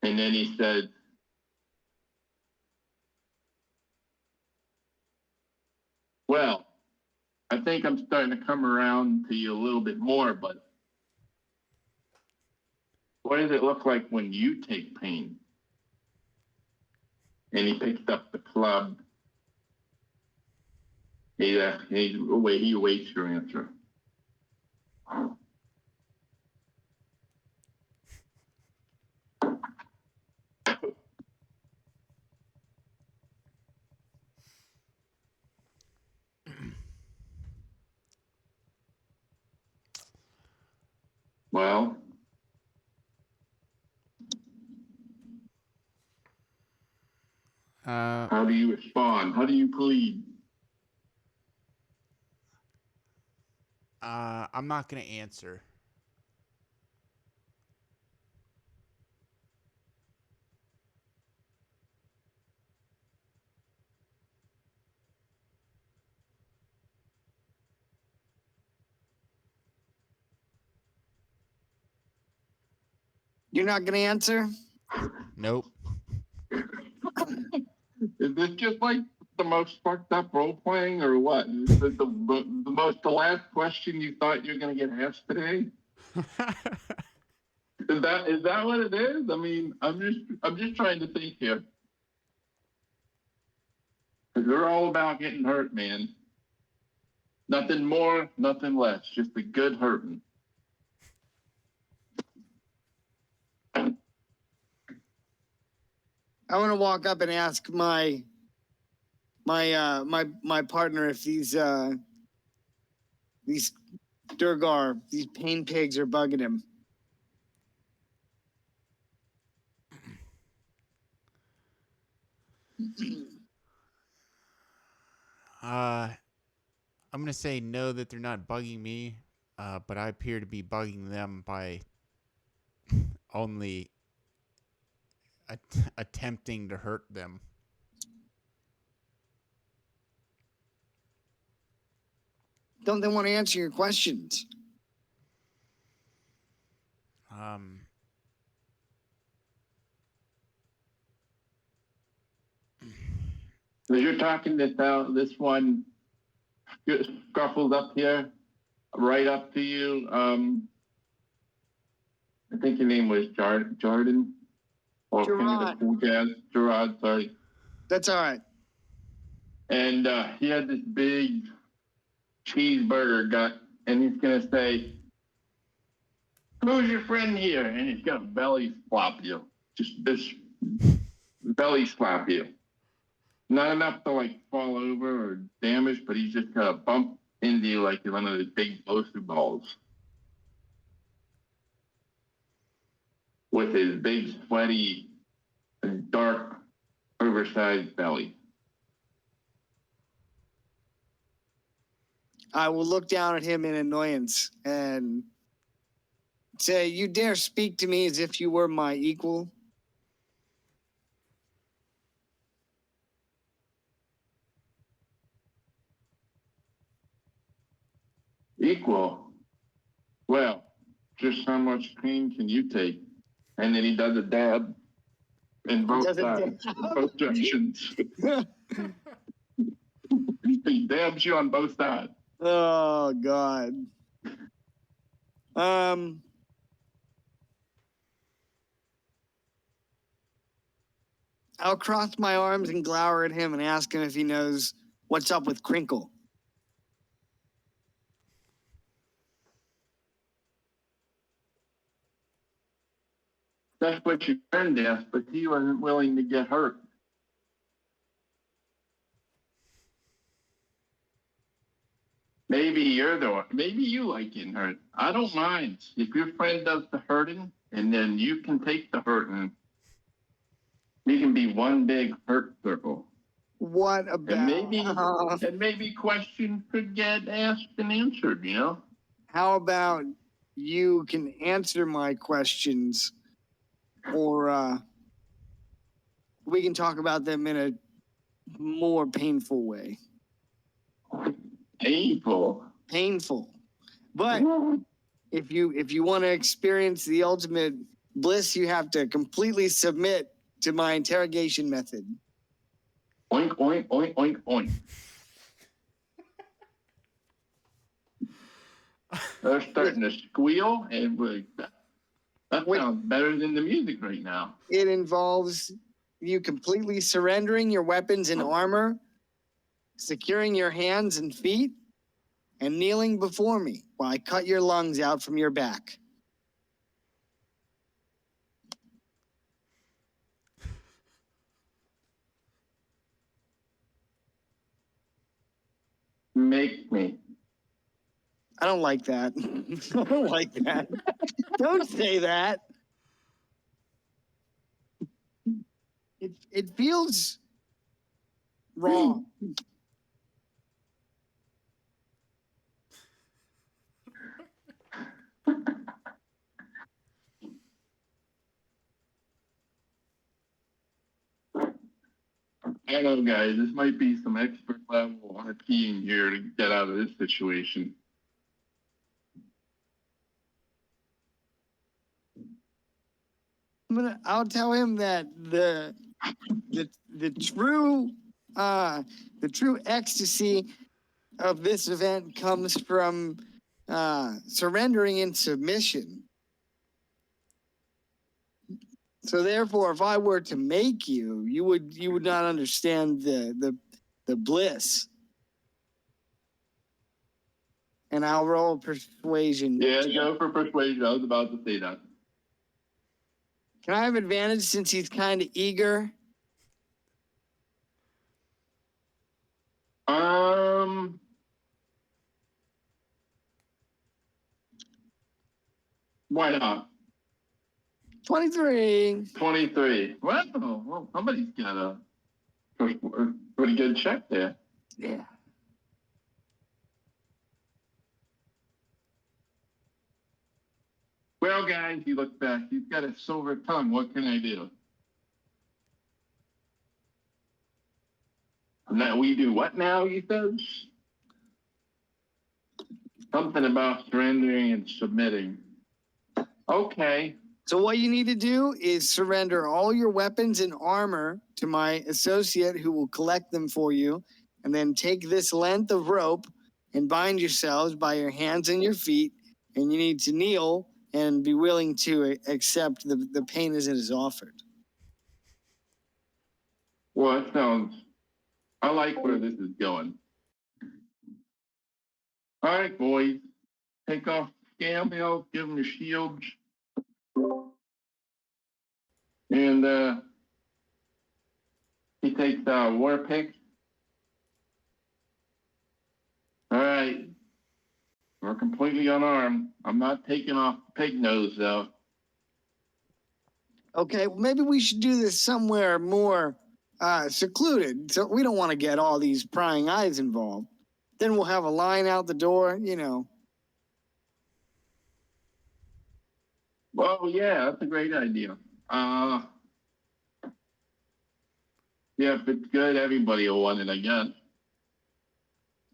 And then he said, "Well, I think I'm starting to come around to you a little bit more, but what does it look like when you take pain?" And he picks up the club. He awaits your answer. Well, how do you respond? How do you plead? I'm not gonna answer. You're not gonna answer? Nope. Is this just like the most fucked up role playing or what? Is it the last question you thought you were gonna get asked today? Is that what it is? I mean, I'm just trying to think here. Cause they're all about getting hurt, man. Nothing more, nothing less. Just a good hurting. I want to walk up and ask my partner if these Durgar, these pain pigs are bugging him. I'm gonna say no, that they're not bugging me, but I appear to be bugging them by only attempting to hurt them. Don't they want to answer your questions? So you're talking this one scuffled up here, right up to you. I think your name was Jordan. Or Gerard. Gerard, sorry. That's all right. And he had this big cheeseburger gut, and he's gonna say, "Who's your friend here?" And he's gonna belly slap you, just this belly slap you. Not enough to like fall over or damage, but he's just gonna bump into you like you're one of those big poster balls with his big, sweaty, dark, oversized belly. I will look down at him in annoyance and say, "You dare speak to me as if you were my equal?" Equal. Well, just how much pain can you take? And then he does a dab in both Does a sides, dab? both directions. He dabs you on both sides. Oh God. I'll cross my arms and glower at him and ask him if he knows what's up with Crinkle. That's what your friend asked, but he wasn't willing to get hurt. Maybe you like getting hurt. I don't mind. If your friend does the hurting and then you can take the hurting, you can be one big hurt circle. What about? And maybe questions could get asked and answered, you know? How about you can answer my questions, or we can talk about them in a more painful way. Painful. But if you want to experience the ultimate bliss, you have to completely submit to my interrogation method. Oink, oink, oink, oink, oink. They're starting to squeal, and that sounds better than the music right now. It involves you completely surrendering your weapons and armor, securing your hands and feet, and kneeling before me while I cut your lungs out from your back. Make me. I don't like that. I don't like that. Don't say that. It feels wrong. I know, guys. This might be some expert level RPing here to get out of this situation. I'll tell him that the true ecstasy of this event comes from surrendering in submission. So therefore, if I were to make you, you would not understand the bliss. And I'll roll persuasion. Yeah, go for persuasion. I was about to say that. Can I have advantage since he's kind of eager? Why not? 23. 23. Well, somebody's got a pretty good check there. Yeah. Well, guys, you look back. He's got a silver tongue. What can I do? Now we do what now, he says? Something about surrendering and submitting. Okay. So what you need to do is surrender all your weapons and armor to my associate who will collect them for you, and then take this length of rope and bind yourselves by your hands and your feet, and you need to kneel and be willing to accept the pain as it is offered. Well, that sounds, I like where this is going. All right, boys. Take off the scale mail, give them your shields. And he takes war pick. All right. We're completely unarmed. I'm not taking off the pig nose, though. Okay, well, maybe we should do this somewhere more secluded. So we don't want to get all these prying eyes involved. Then we'll have a line out the door, you know. Well, yeah, that's a great idea. Yeah, if it's good, everybody will want it, I guess.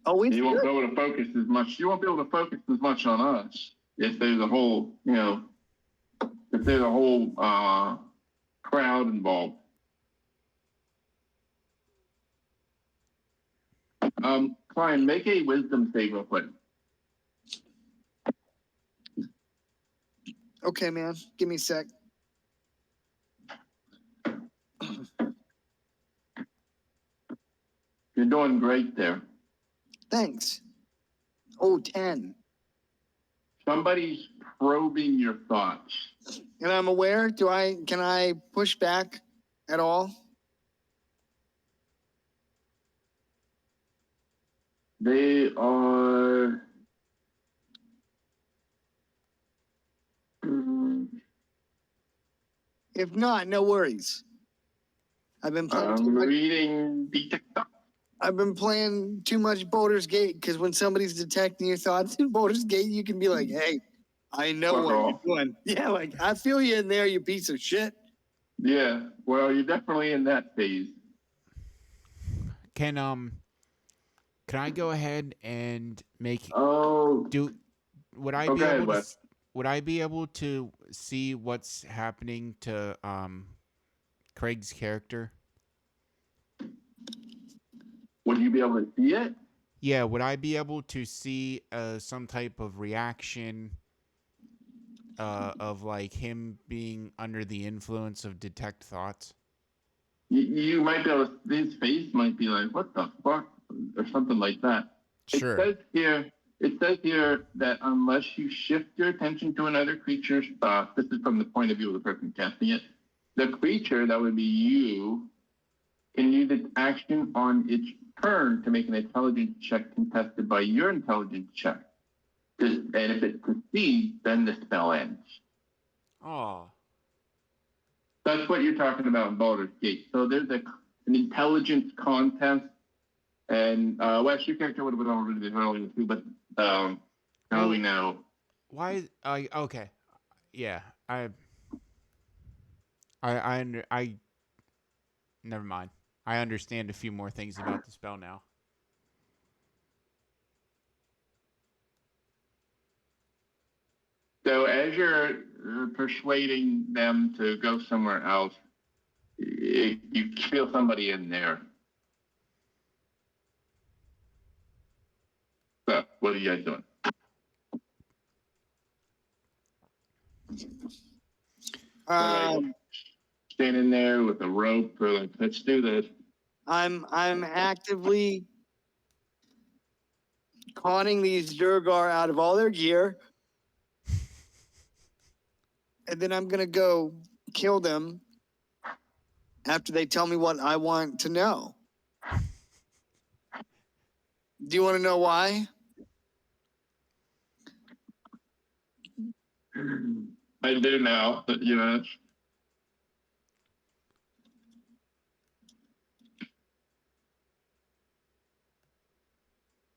Oh, it's You won't good. be able to focus as much. You won't be able to focus as much on us if there's a whole, if there's a whole crowd involved. Klein, make a wisdom save real quick. Okay, man. Give me a sec. You're doing great there. Thanks. Oh, 10. Somebody's probing your thoughts. And I'm aware. Can I push back at all? They are. If not, no worries. I've been playing too I'm much. reading detective. I've been playing too much Baldur's Gate because when somebody's detecting your thoughts in Baldur's Gate, you can be like, "Hey, I know what you're doing." Yeah, like I feel you in there, you piece of shit. Yeah, well, you're definitely in that phase. Can I go ahead and make Oh, would I be able to would I be able to see what's happening to Craig's character? would you be able to see it? Yeah, would I be able to see some type of reaction of like him being under the influence of detect thoughts? You might be able to, his face might be like, what the fuck? Or something like that. Sure. It says here that unless you shift your attention to another creature's thought, this is from the point of view of the person casting it, the creature, that would be you, can use its action on its turn to make an intelligence check contested by your intelligence check. And if it succeeds, then the spell ends. Oh. That's what you're talking about in Baldur's Gate. So there's an intelligence contest, and Wes, your character would have been already this earlier too, but now we know. Why? Okay. Yeah. Never mind. I understand a few more things about the spell now. So as you're persuading them to go somewhere else, you feel somebody in there. So what are you guys doing? Standing there with a rope, or like, let's do this. I'm actively conning these Durgar out of all their gear. And then I'm gonna go kill them after they tell me what I want to know. Do you want to know why? I do now, but you know.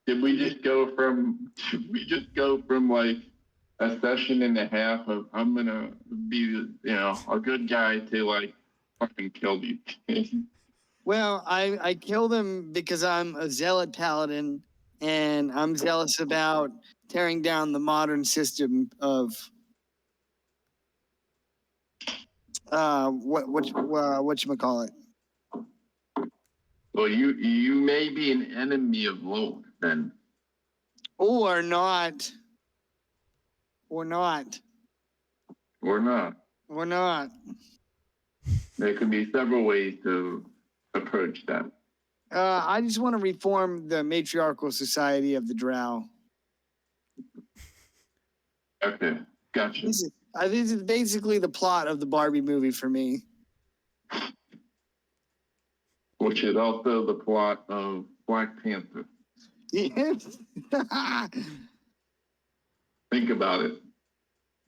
Did we just go from like a session and a half of I'm gonna be, you know, a good guy to like fucking kill you? Well, I kill them because I'm a zealot paladin and I'm zealous about tearing down the modern system of whatchamacallit. Well, you may be an enemy of Lord then. Or not. Or not. Or not. Or not. There could be several ways to approach that. I just want to reform the matriarchal society of the Drow. Okay, gotcha. This is basically the plot of the Barbie movie for me. Which is also the plot of Black Panther. Yes. Think about it.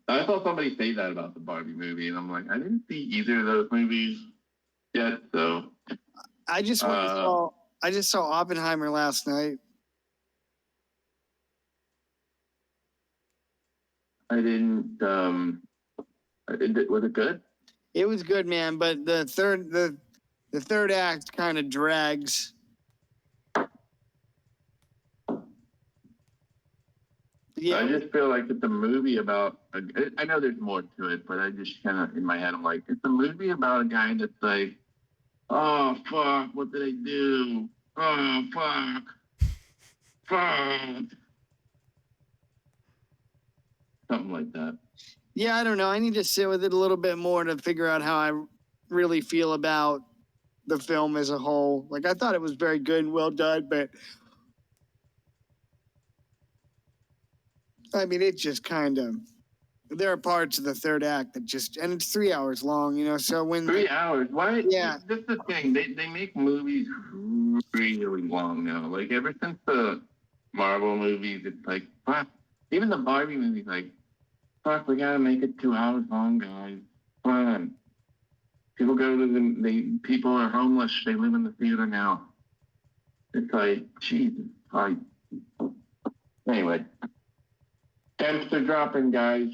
I saw somebody say that about the Barbie movie, and I'm like, I didn't see either of those movies yet, so. I just saw Oppenheimer last night. I didn't. Was it good? It was good, man, but the third act kind of drags. Yeah. I just feel like it's a movie about. I know there's more to it, but I just kind of in my head I'm like, it's a movie about a guy that's like, oh fuck, what did I do? Oh fuck, fuck, something like that. Yeah, I don't know. I need to sit with it a little bit more to figure out how I really feel about the film as a whole. Like, I thought it was very good and well done, but I mean, it just kind of, there are parts of the third act that just, and it's 3 hours long, you know, so when 3 hours? Why? Yeah. That's the thing. They make movies really long now. Like, ever since the Marvel movies, it's like, fuck. Even the Barbie movies, like, fuck, we gotta make it 2 hours long, guys. Come on. People go to people are homeless. They live in the theater now. It's like, Jesus. Like, anyway. Temps are dropping, guys.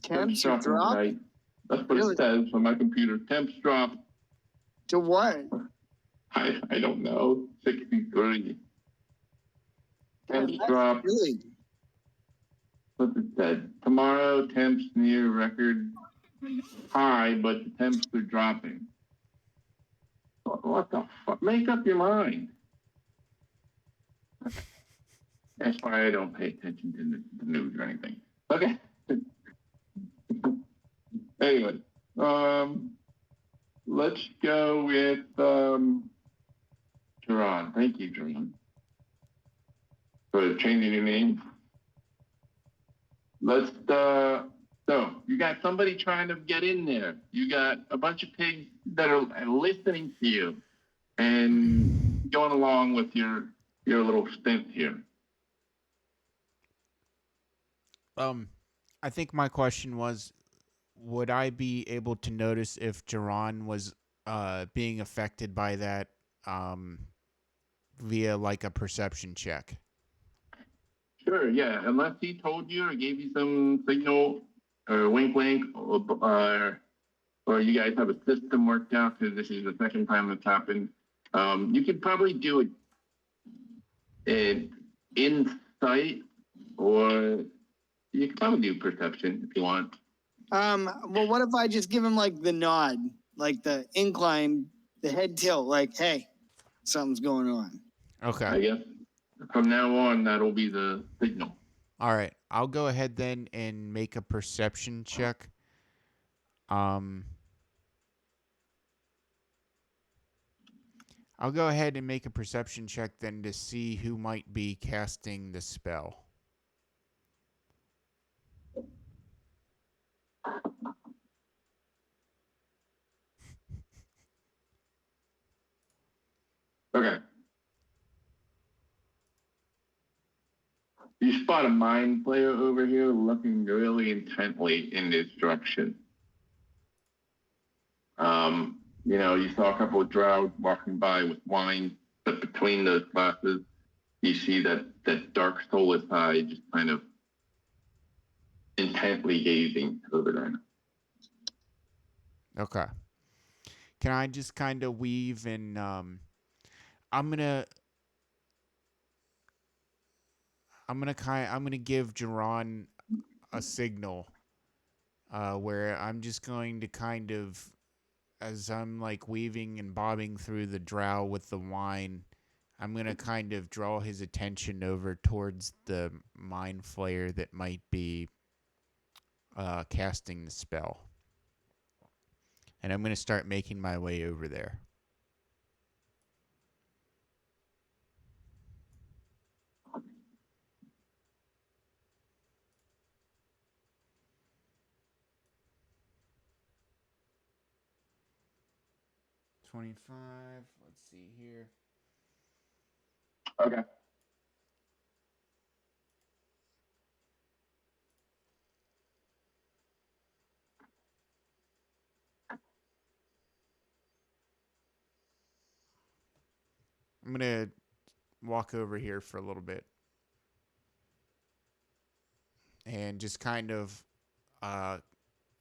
temps are dropping, dropped right? That's what Really? it says on my computer. Temps drop. to what? I don't know. 63. Temps That's drop. Really? What's it said? Tomorrow, temps near record high, but the temps are dropping. What the fuck? Make up your mind. That's why I don't pay attention to the news or anything. Okay. Anyway, let's go with Jerron. Thank you, Jerron, for changing your name. So you got somebody trying to get in there. You got a bunch of pigs that are listening to you and going along with your little stint here. I think my question was, would I be able to notice if Jerron was being affected by that via like a perception check? Sure, yeah. Unless he told you or gave you some signal or wink, wink, or or you guys have a system worked out because this is the second time it's happened, you could probably do it in sight, or you could probably do perception if you want. Well, what if I just give him like the nod, like the incline, the head tilt, like, hey, something's going on. Okay. I guess from now on, that'll be the signal. All right. I'll go ahead then and make a perception check. I'll go ahead and make a perception check then to see who might be casting the spell. Okay. You spot a mind player over here looking really intently in this direction. You know, you saw a couple of drow walking by with wine, but between those glasses, you see that dark soulless eye just kind of intently gazing over there. Okay. Can I just kind of weave and I'm gonna give Jerron a signal where I'm just going to kind of, as I'm like weaving and bobbing through the drow with the wine, I'm gonna kind of draw his attention over towards the mind flayer that might be casting the spell. And I'm going to start making my way over there. $25. Let's see here. Okay. I'm going to walk over here for a little bit. And just kind of, I'm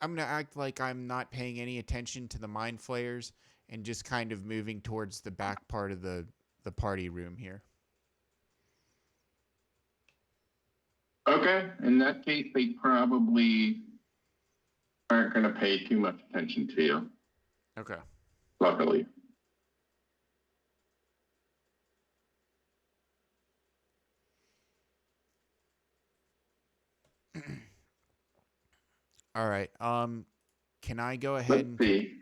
going to act like I'm not paying any attention to the mind flayers and just kind of moving towards the back part of the party room here. Okay. In that case, they probably aren't going to pay too much attention to you. Okay. Luckily. All right. Can I go ahead Let's see.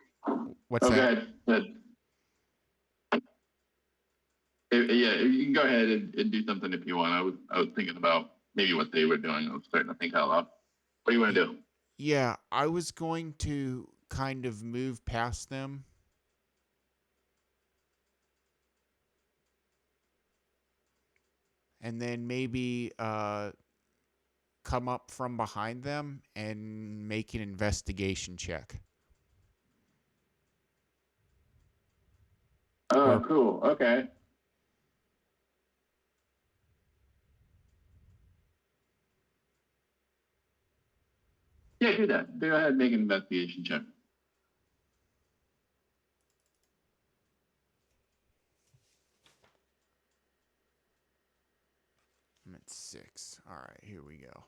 What's that? Okay. Yeah, you can go ahead and do something if you want. I was thinking about maybe what they were doing. I was starting to think out loud. What do you want to do? Yeah, I was going to kind of move past them. And then maybe come up from behind them and make an investigation check. Oh, cool. Okay. Yeah, do that. Go ahead and make an investigation check. I'm at 6. All right, here we go.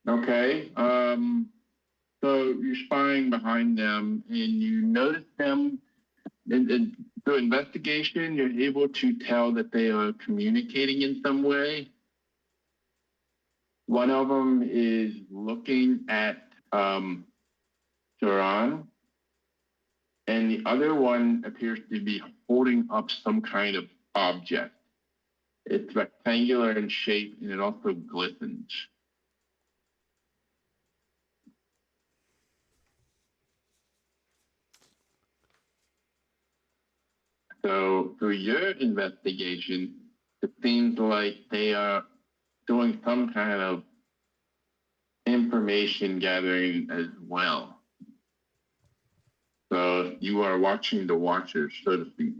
Okay. So you're spying behind them, and you notice them. And through investigation, you're able to tell that they are communicating in some way. One of them is looking at Duran, and the other one appears to be holding up some kind of object. It's rectangular in shape, and it also glistens. So through your investigation, it seems like they are doing some kind of information gathering as well. So you are watching the watchers, so to speak.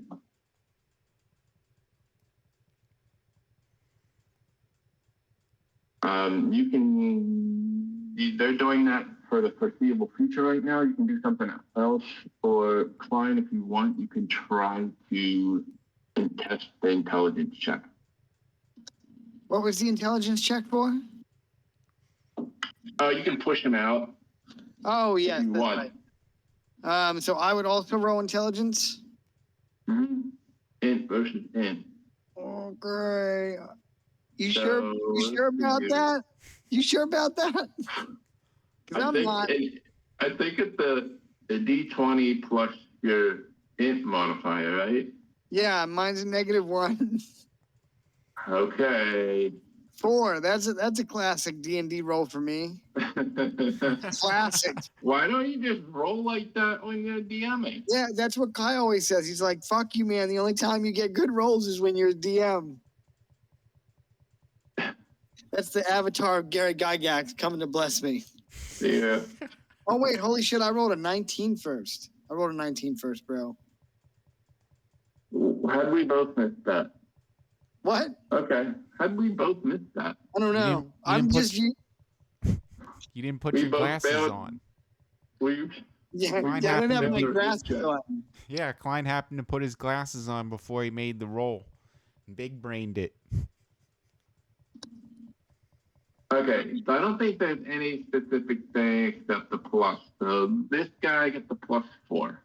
They're doing that for the foreseeable future right now. You can do something else. For Klein, if you want, you can try to test the intelligence check. What was the intelligence check for? You can push him out Oh, if yes. you That's want. right. So I would also roll intelligence. Mm-hmm. Int versus int. Okay. You So, sure? You sure let's see about here. that? You sure about that? Because I'm not. I think it's the D20 plus your int modifier, right? Yeah, mine's a -1. Okay. 4. That's a classic D&D roll for me. Classic. Why don't you just roll like that when you're DMing? Yeah, that's what Kai always says. He's like, "Fuck you, man. The only time you get good rolls is when you're a DM." That's the avatar of Gary Gygax coming to bless me. Yeah. Oh wait, holy shit! I rolled a 19 first. I rolled a 19 first, bro. How'd we both miss that? What? Okay. How'd we both miss that? I don't You know. didn't I'm put- just You didn't put We your both glasses failed. on. We yeah. Mine I don't have happened my to be- glasses on. Yeah, Klein happened to put his glasses on before he made the roll. Big brained it. Okay, so I don't think there's any specific thing except the plus. So this guy gets the +4.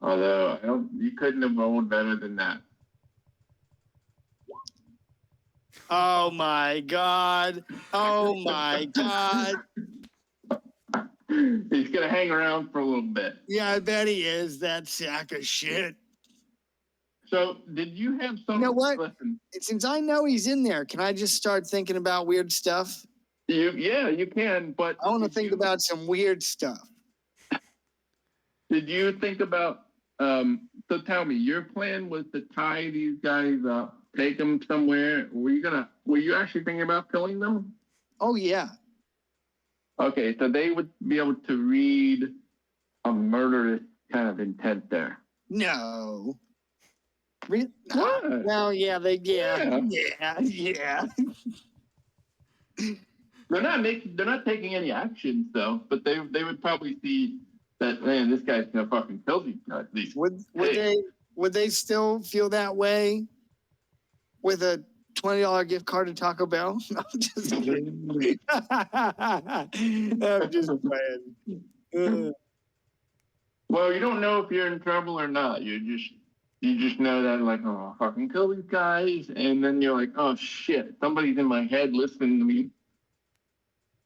Although you couldn't have rolled better than that. Oh my god. Oh my god. He's gonna hang around for a little bit. Yeah, I bet he is. That sack of shit. So did you have some? You know what? Listen, Since I know he's in there, can I just start thinking about weird stuff? you can, but I want to did think you- about some weird stuff. Did you think about? So tell me, your plan was to tie these guys up, take them somewhere. Were you actually thinking about killing them? Oh yeah. Okay, so they would be able to read a murderous kind of intent there. No. What? Well, yeah, Yeah. yeah. They're not taking any actions though, but they would probably see that, man, this guy's gonna fucking kill these guys. Would they still feel that way with a $20 gift card to Taco Bell? I'm just kidding. I'm just playing. Well, you don't know if you're in trouble or not. You just know that, like, oh, I'll fucking kill these guys, and then you're like, oh shit, somebody's in my head listening to me.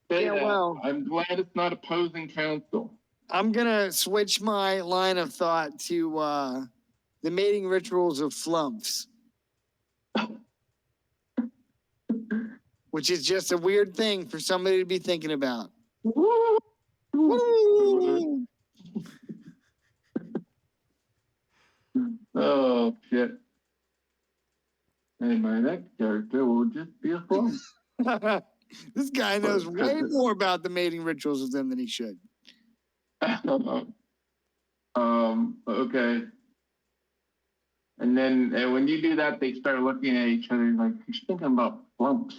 Say Yeah, that. well. I'm glad it's not opposing counsel. I'm gonna switch my line of thought to the mating rituals of flumps, which is just a weird thing for somebody to be thinking about. Woo! Oh shit. And my next character will just be a flump. This guy knows way more about the mating rituals of them than he should. Okay. And then when you do that, they start looking at each other like, he's thinking about flumps.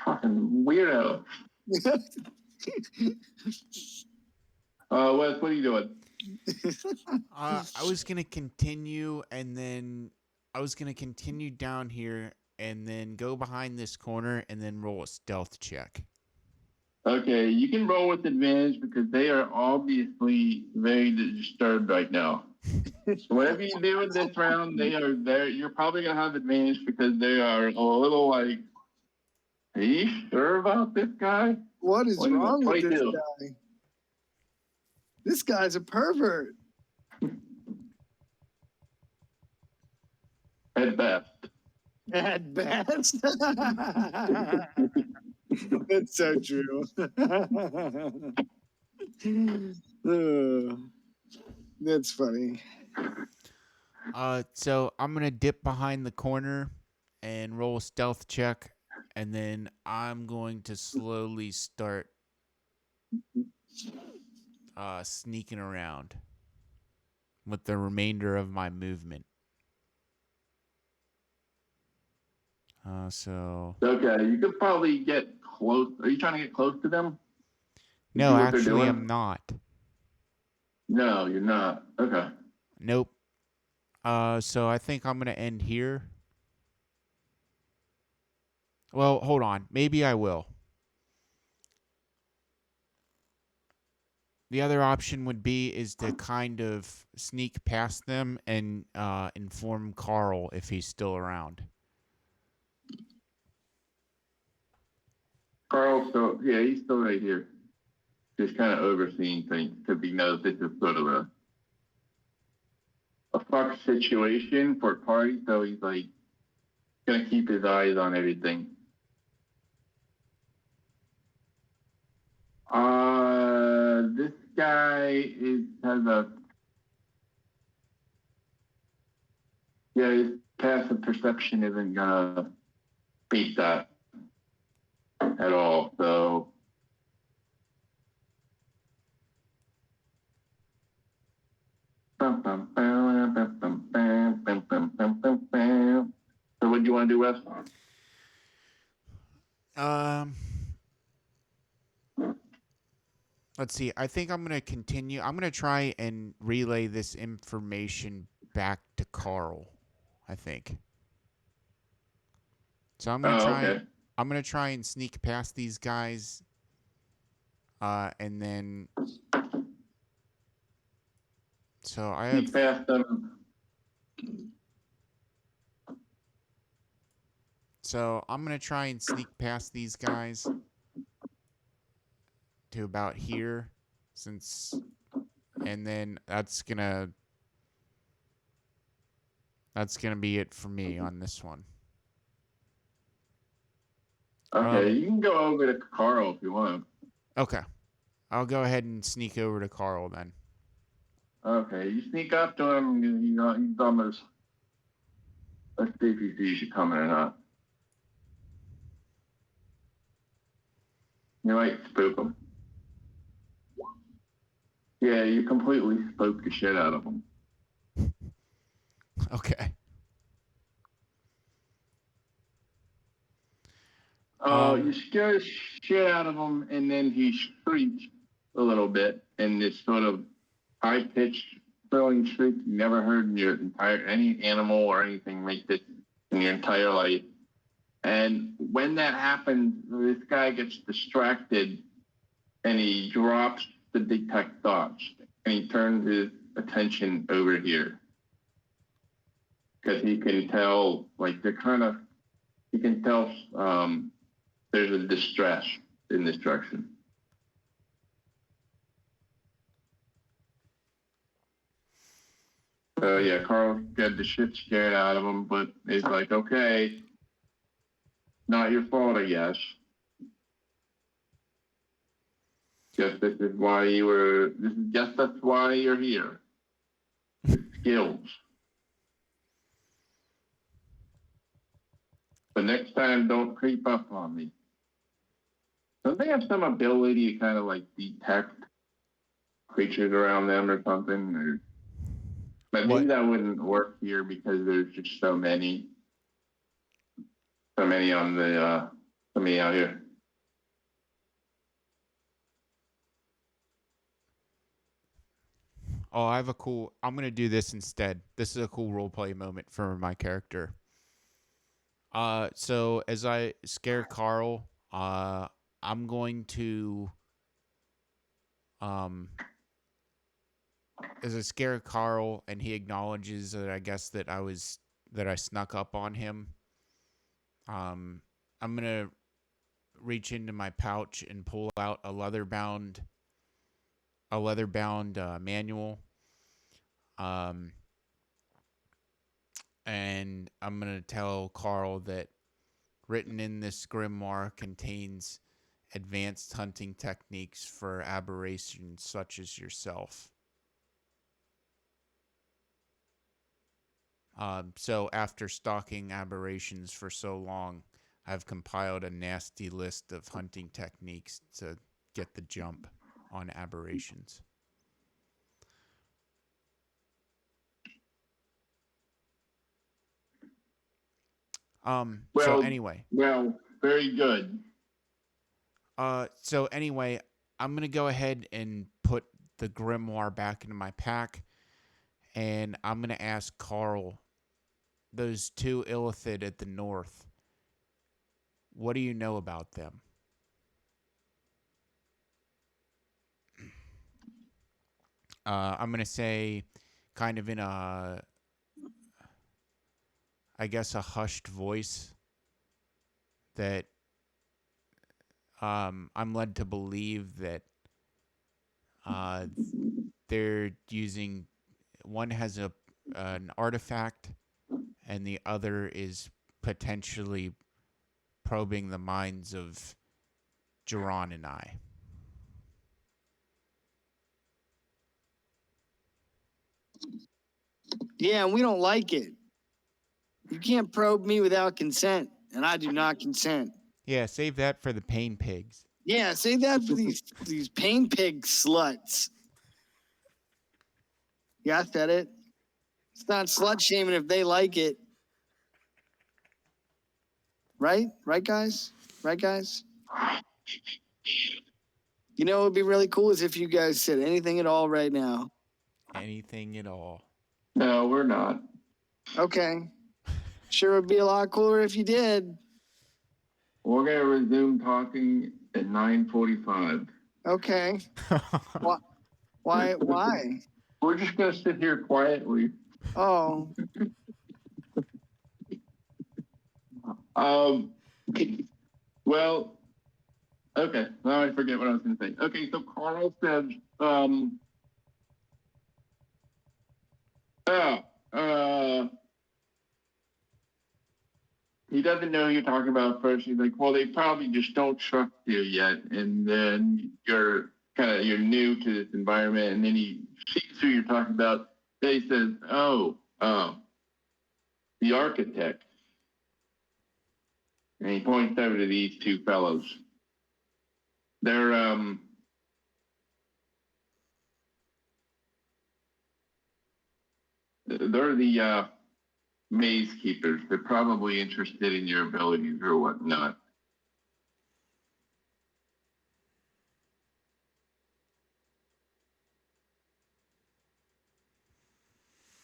Fucking weirdo. Wes, what are you doing? I was gonna continue, and then I was gonna continue down here, and then go behind this corner, and then roll a stealth check. Okay, you can roll with advantage because they are obviously very disturbed right now. So whatever you do in this round, they are there. You're probably gonna have advantage because they are a little like, are you sure about this guy? What is wrong with this 22. guy? This guy's a pervert. At best. At best. That's so true. That's funny. So I'm gonna dip behind the corner and roll a stealth check, and then I'm going to slowly start sneaking around with the remainder of my movement. So Okay, you could probably get close. Are you trying to get close to them? no, See what they're actually, doing? I'm not. No, you're not. Okay. Nope. So I think I'm gonna end here. Well, hold on. Maybe I will. The other option would be is to kind of sneak past them and inform Carl if he's still around. Carl, so yeah, he's still right here. Just kind of overseeing things because he knows this is sort of a fuck situation for party, so he's like gonna keep his eyes on everything. This guy has a his passive perception isn't gonna beat that at all. So so what do you want to do, Wes? Um, let's see. I think I'm gonna continue. I'm gonna try and relay this information back to Carl. I think. So I'm gonna Oh, try. okay. I'm gonna try and sneak past these guys. And then. So I have. Sneak past them. So I'm gonna try and sneak past these guys to about here, and then that's gonna be it for me on this one. Okay, you can go over to Carl if you want. Okay, I'll go ahead and sneak over to Carl then. Okay, you sneak up to him. He's almost. Let's see if he sees you coming or not. You might spook him. Yeah, you completely spoke the shit out of him. Okay. You scare the shit out of him, and then he shrieks a little bit in this sort of high-pitched, thrilling shriek you never heard in your any animal or anything make this in your entire life. And when that happens, this guy gets distracted, and he drops the detect thoughts, and he turns his attention over here because he can tell, like he can tell there's a distress in this direction. So yeah, Carl got the shit scared out of him, but it's like, okay, not your fault, I guess. Guess this is why that's why you're here. Skills. But next time, don't creep up on me. Don't they have some ability to kind of like detect creatures around them or something? Or but maybe that wouldn't work here because there's just so many on the so many out here. Oh, I'm gonna do this instead. This is a cool roleplay moment for my character. So as I scare Carl, I'm going to as I scare Carl and he acknowledges that I guess that I snuck up on him. I'm gonna reach into my pouch and pull out a leather bound manual. And I'm gonna tell Carl that written in this grimoire contains advanced hunting techniques for aberrations such as yourself. So after stalking aberrations for so long, I've compiled a nasty list of hunting techniques to get the jump on aberrations. So Well, anyway, well, very good. so anyway, I'm gonna go ahead and put the grimoire back into my pack, and I'm gonna ask Carl, those two Illithid at the north. What do you know about them? I'm gonna say, kind of in I guess, a hushed voice, that I'm led to believe that uh, they're using, one has an artifact, and the other is potentially probing the minds of Jiran and I. Yeah, and we don't like it. You can't probe me without consent, and I do not consent. Yeah, save that for the pain pigs. Yeah, save that for these pain pig sluts. Yeah, I said it. It's not slut shaming if they like it. Right? Right, guys? Right, guys? You know what would be really cool is if you guys said anything at all right now. Anything at all. No, we're not. Okay. Sure would be a lot cooler if you did. We're gonna resume talking at 9:45. Okay. Why? Why? We're just gonna sit here quietly. Oh, Well, okay. Now I forget what I was gonna say. Okay, so Carl says, he doesn't know who you're talking about first. He's like, well, they probably just don't trust you yet. And then you're new to this environment. And then he sees who you're talking about. Then he says, the architect. And he points over to these two fellows. They're the maze keepers. They're probably interested in your abilities or whatnot.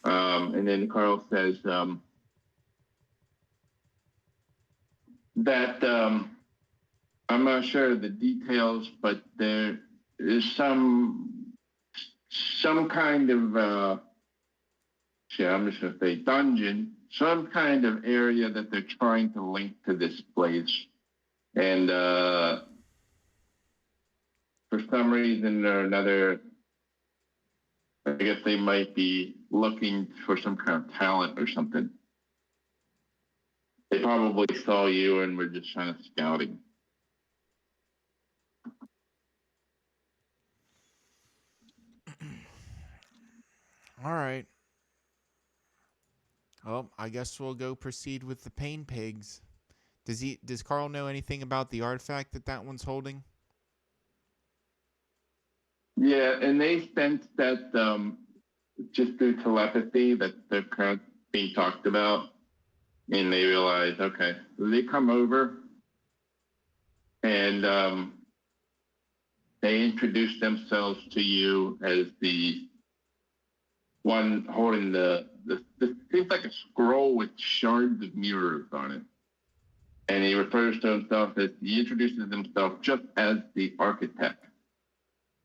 And then Carl says that I'm not sure of the details, but there is some kind of I'm just gonna say dungeon, some kind of area that they're trying to link to this place, and for some reason or another, I guess they might be looking for some kind of talent or something. They probably saw you and were just trying to scouting. All right. Well, I guess we'll go proceed with the pain pigs. Does Carl know anything about the artifact that one's holding? Yeah, and they sense that just through telepathy that they're kind of being talked about, and they realize, okay, they come over and they introduce themselves to you as the one holding the seems like a scroll with shards of mirrors on it. And he refers to himself as, he introduces himself just as the architect.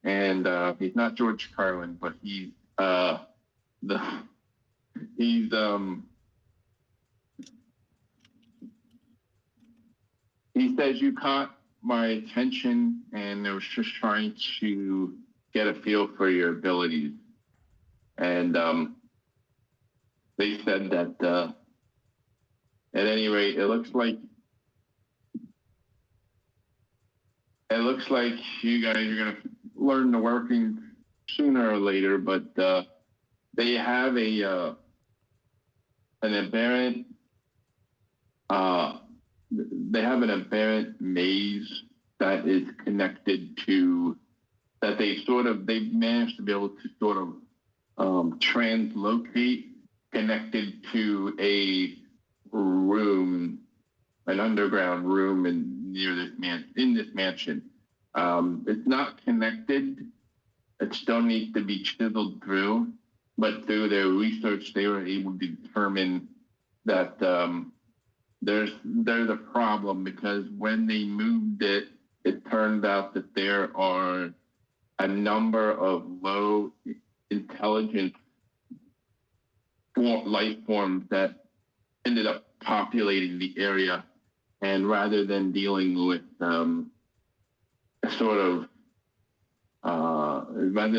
And he's not George Carlin, but he says you caught my attention and I was just trying to get a feel for your abilities. And they said that at any rate, it looks like you guys are gonna learn the working sooner or later, but they have an aberrant maze that is connected to, that they've managed to be able to sort of translocate, connected to a room an underground room near in this mansion. It's not connected. It still needs to be chiseled through, but through their research, they were able to determine that there's a problem because when they moved it, it turned out that there are a number of low intelligence life forms that ended up populating the area. And rather than dealing with rather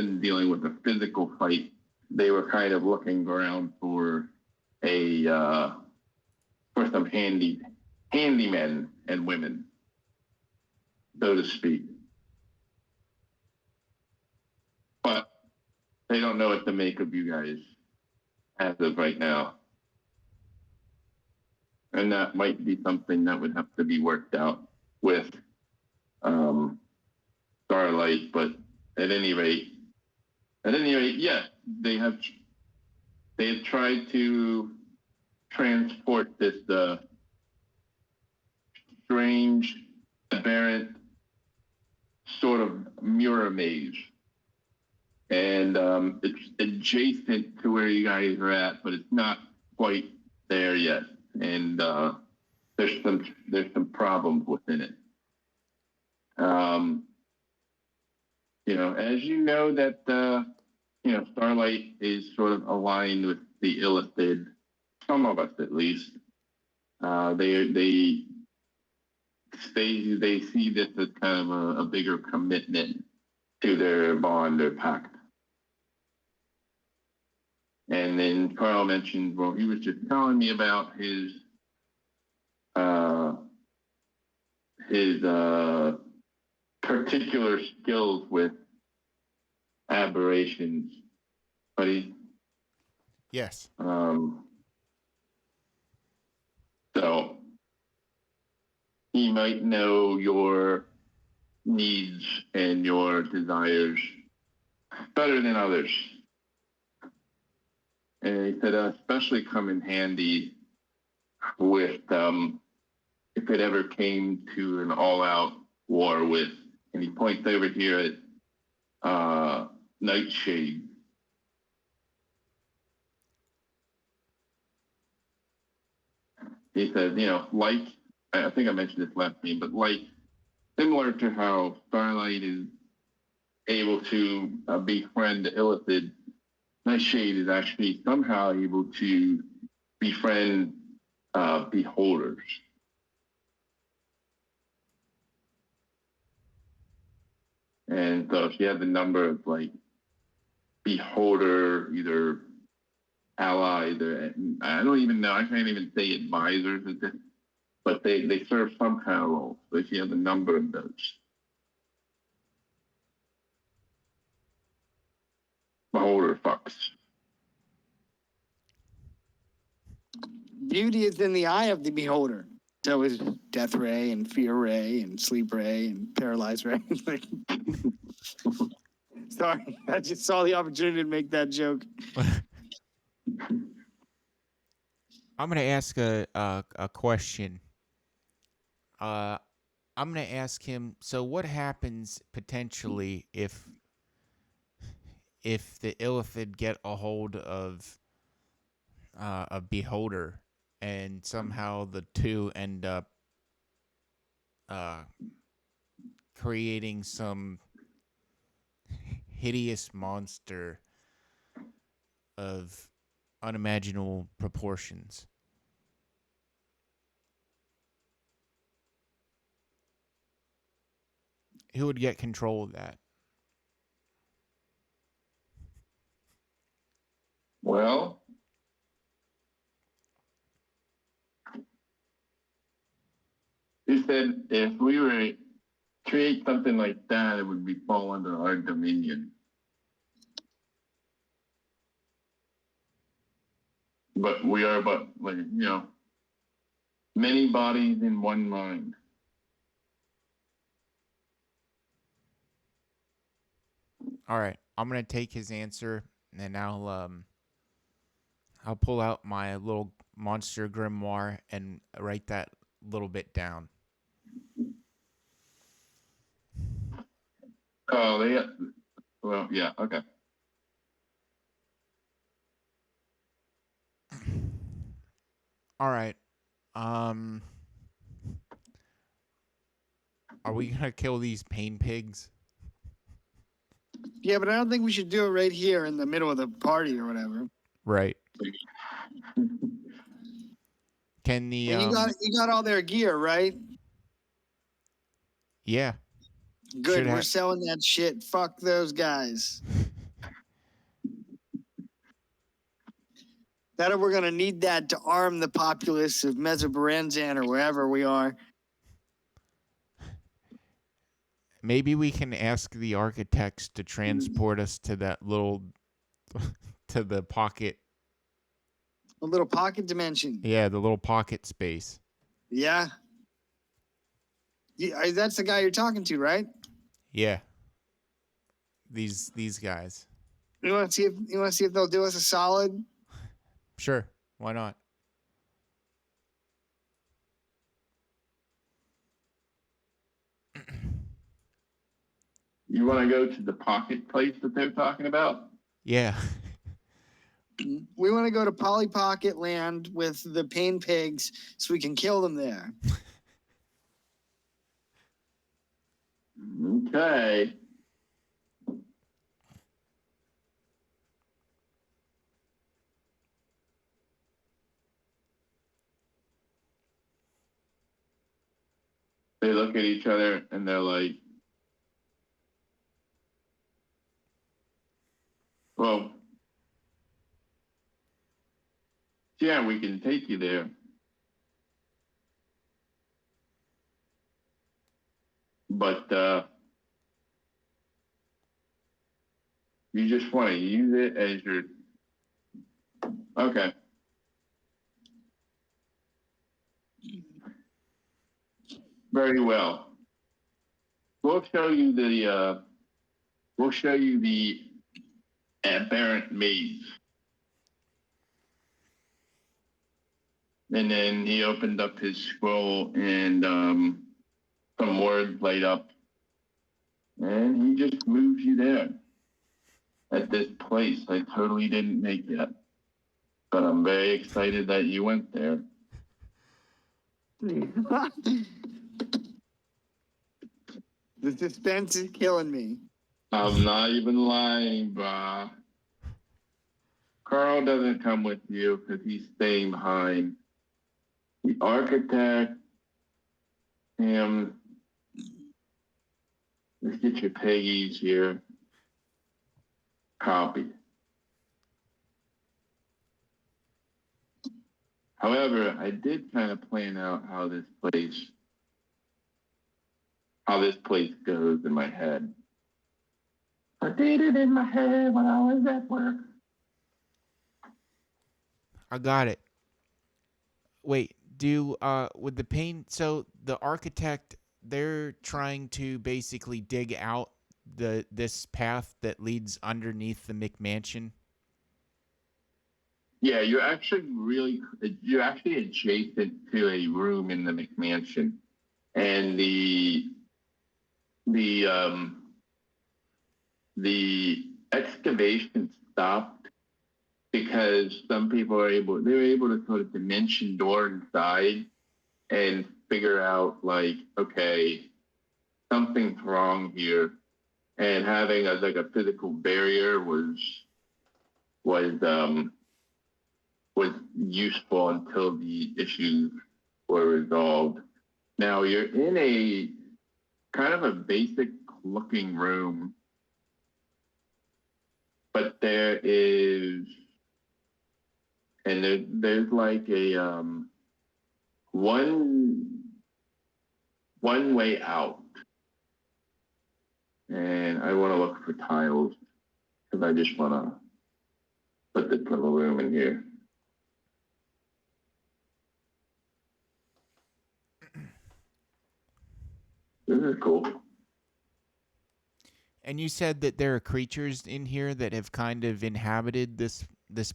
than dealing with a physical fight, they were kind of looking around for for some handymen and women, so to speak. But they don't know what to make of you guys as of right now. And that might be something that would have to be worked out with Starlight. But at any rate, yes, they have tried to transport this strange, aberrant sort of mirror maze. And it's adjacent to where you guys are at, but it's not quite there yet. And there's some problems within it. As you know that Starlight is sort of aligned with the Illithid, some of us at least. They see this as kind of a bigger commitment to their bond or pact. And then Carl mentioned, well, he was just telling me about his particular skills with aberrations, buddy. Yes. So he might know your needs and your desires better than others. And he said, especially come in handy with if it ever came to an all-out war with, and he points over here at Nightshade. He said, like, I think I mentioned this last name, but like, similar to how Starlight is able to befriend Illithid, Nightshade is actually somehow able to befriend beholders. And so she has a number of like beholder, either allies, or I don't even know, I can't even say advisors, but they serve some kind of role. So she has a number of those. Beholder fucks. Beauty is in the eye of the beholder. So is Death Ray and Fear Ray and Sleep Ray and Paralyze Ray. Sorry, I just saw the opportunity to make that joke. I'm gonna ask a question. I'm gonna ask him. So, what happens potentially if the Illithid get a hold of a beholder, and somehow the two end up creating some hideous monster of unimaginable proportions? Who would get control of that? Well, he said if we were to create something like that, it would fall under our dominion. But we are many bodies in one mind. All right, I'm gonna take his answer, and I'll pull out my little monster grimoire and write that little bit down. Oh, well, yeah, okay. All right. Are we gonna kill these pain pigs? Yeah, but I don't think we should do it right here in the middle of the party or whatever. Right. Can the And you got all their gear, right? yeah. Good. Should We're ha- selling that shit. Fuck those guys. That we're gonna need that to arm the populace of Mesobaranzan or wherever we are. Maybe we can ask the architects to transport us to that little to the pocket. A little pocket dimension. Yeah, the little pocket space. Yeah. That's the guy you're talking to, right? Yeah. These guys. You want to see if they'll do us a solid? Sure. Why not? You want to go to the pocket place that they're talking about? Yeah. We want to go to Polly Pocket Land with the pain pigs so we can kill them there. Okay. They look at each other and they're like, well, yeah, we can take you there. But you just want to use it as your... Okay. Very well. We'll show you the aberrant maze. And then he opened up his scroll and some words light up. And he just moves you there at this place I totally didn't make yet. But I'm very excited that you went there. The suspense is killing me. I'm not even lying, brah. Carl doesn't come with you because he's staying behind. The architect, him. Let's get your Peggies here. Copy. However, I did kind of plan out how this place goes in my head. I did it in my head when I was at work. I got it. Wait, with the pain, so the architect, they're trying to basically dig out this path that leads underneath the McMansion. Yeah, you're actually adjacent to a room in the McMansion, and the excavation stopped because some people they were able to sort of dimension door inside and figure out like, okay, something's wrong here, and having a physical barrier was useful until the issues were resolved. Now you're in a kind of a basic looking room, but there's like a one way out, and I want to look for tiles because I just want to put this little room in here. This is cool. And you said that there are creatures in here that have kind of inhabited this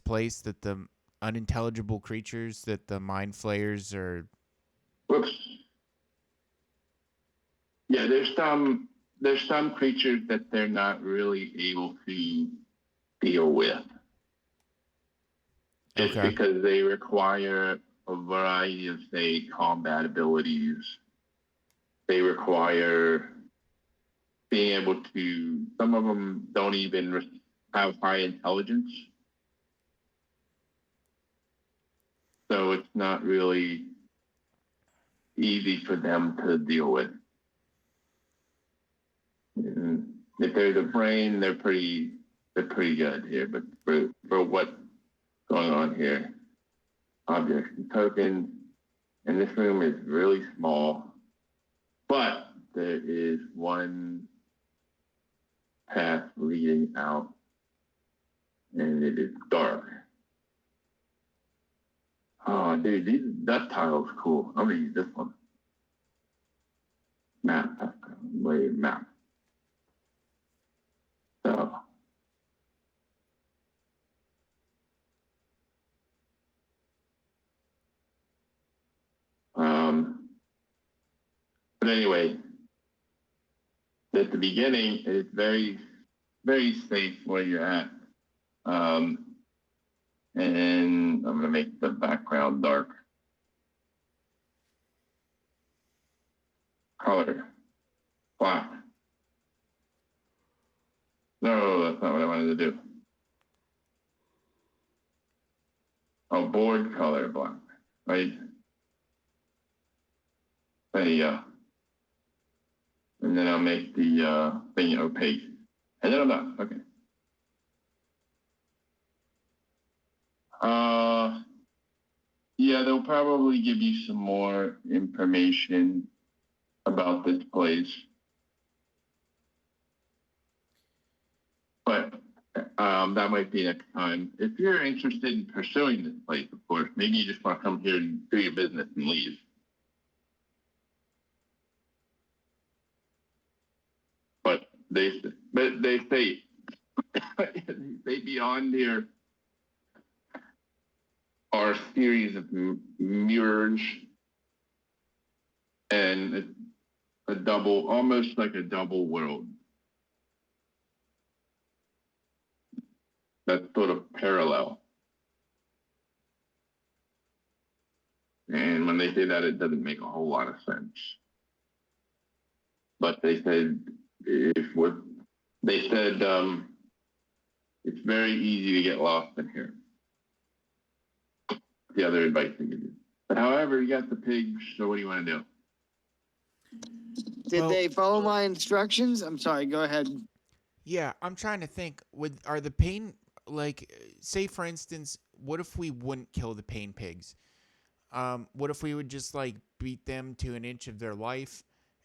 place, that the unintelligible creatures that the mind flayers are... Whoops. Yeah, there's some creatures that they're not really able to deal with. Just Okay. because they require a variety of, say, combat abilities. They require being able to, some of them don't even have high intelligence. So it's not really easy for them to deal with. And if there's a brain, they're pretty good here. But for what's going on here, objects and tokens, and this room is really small, but there is one path leading out, and it is dark. Oh, dude, that tile's cool. I'm gonna use this one. Map. Wait, map. So. But anyway, at the beginning, it's very, very safe where you're at. And I'm gonna make the background dark. Color, black. No, that's not what I wanted to do. Oh, board color, black, right? There you go. And then I'll make the thing opaque. And then I'm done. Okay. Yeah, they'll probably give you some more information about this place. But that might be next time. If you're interested in pursuing this place, of course, maybe you just want to come here and do your business and leave. But they say beyond here are a series of mirrors and a double, almost like a double world. That's sort of parallel. And when they say that, it doesn't make a whole lot of sense. But they said it's very easy to get lost in here. The other advice they give you. But however, you got the pigs, so what do you want to do? Did Well- they follow my instructions? I'm sorry, go ahead. Yeah, I'm trying to think. Are the pain, like, say for instance, what if we wouldn't kill the pain pigs? What if we would just like beat them to an inch of their life,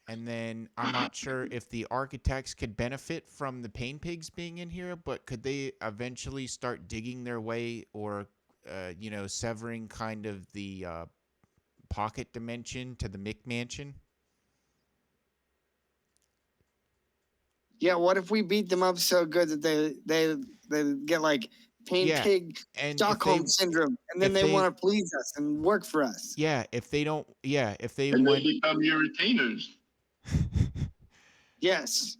and then I'm not sure if the architects could benefit from the pain pigs being in here, but could they eventually start digging their way or, severing kind of the pocket dimension to the McMansion? Yeah, what if we beat them up so good that they get like pain Yeah, pig and Stockholm syndrome, and then if they they- want to please us and work for us? if they And went they become your retainers. Yes.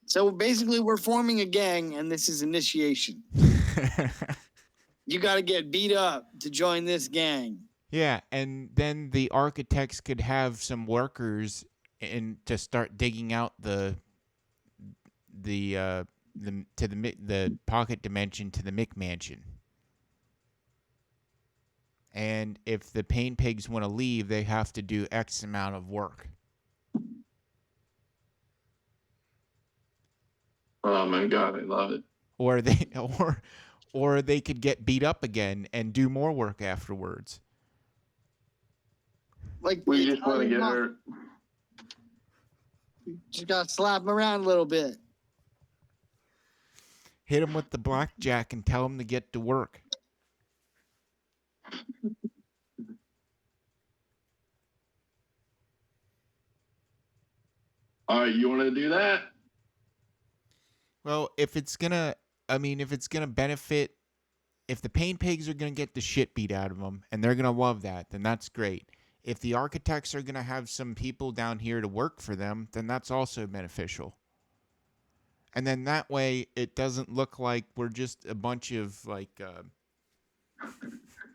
So basically, we're forming a gang, and this is initiation. You got to get beat up to join this gang. Yeah, and then the architects could have some workers to start digging out the pocket dimension to the McMansion. And if the pain pigs want to leave, they have to do X amount of work. Oh my God, I love it. Or they or they could get beat up again and do more work afterwards. Like We it's just want to on get and off. her. Just got to slap them around a little bit. Hit them with the blackjack and tell them to get to work. All right, you want to do that? Well, if it's gonna benefit, if the pain pigs are gonna get the shit beat out of them and they're gonna love that, then that's great. if the architects are going to have some people down here to work for them, then that's also beneficial. And then that way it doesn't look like we're just a bunch of like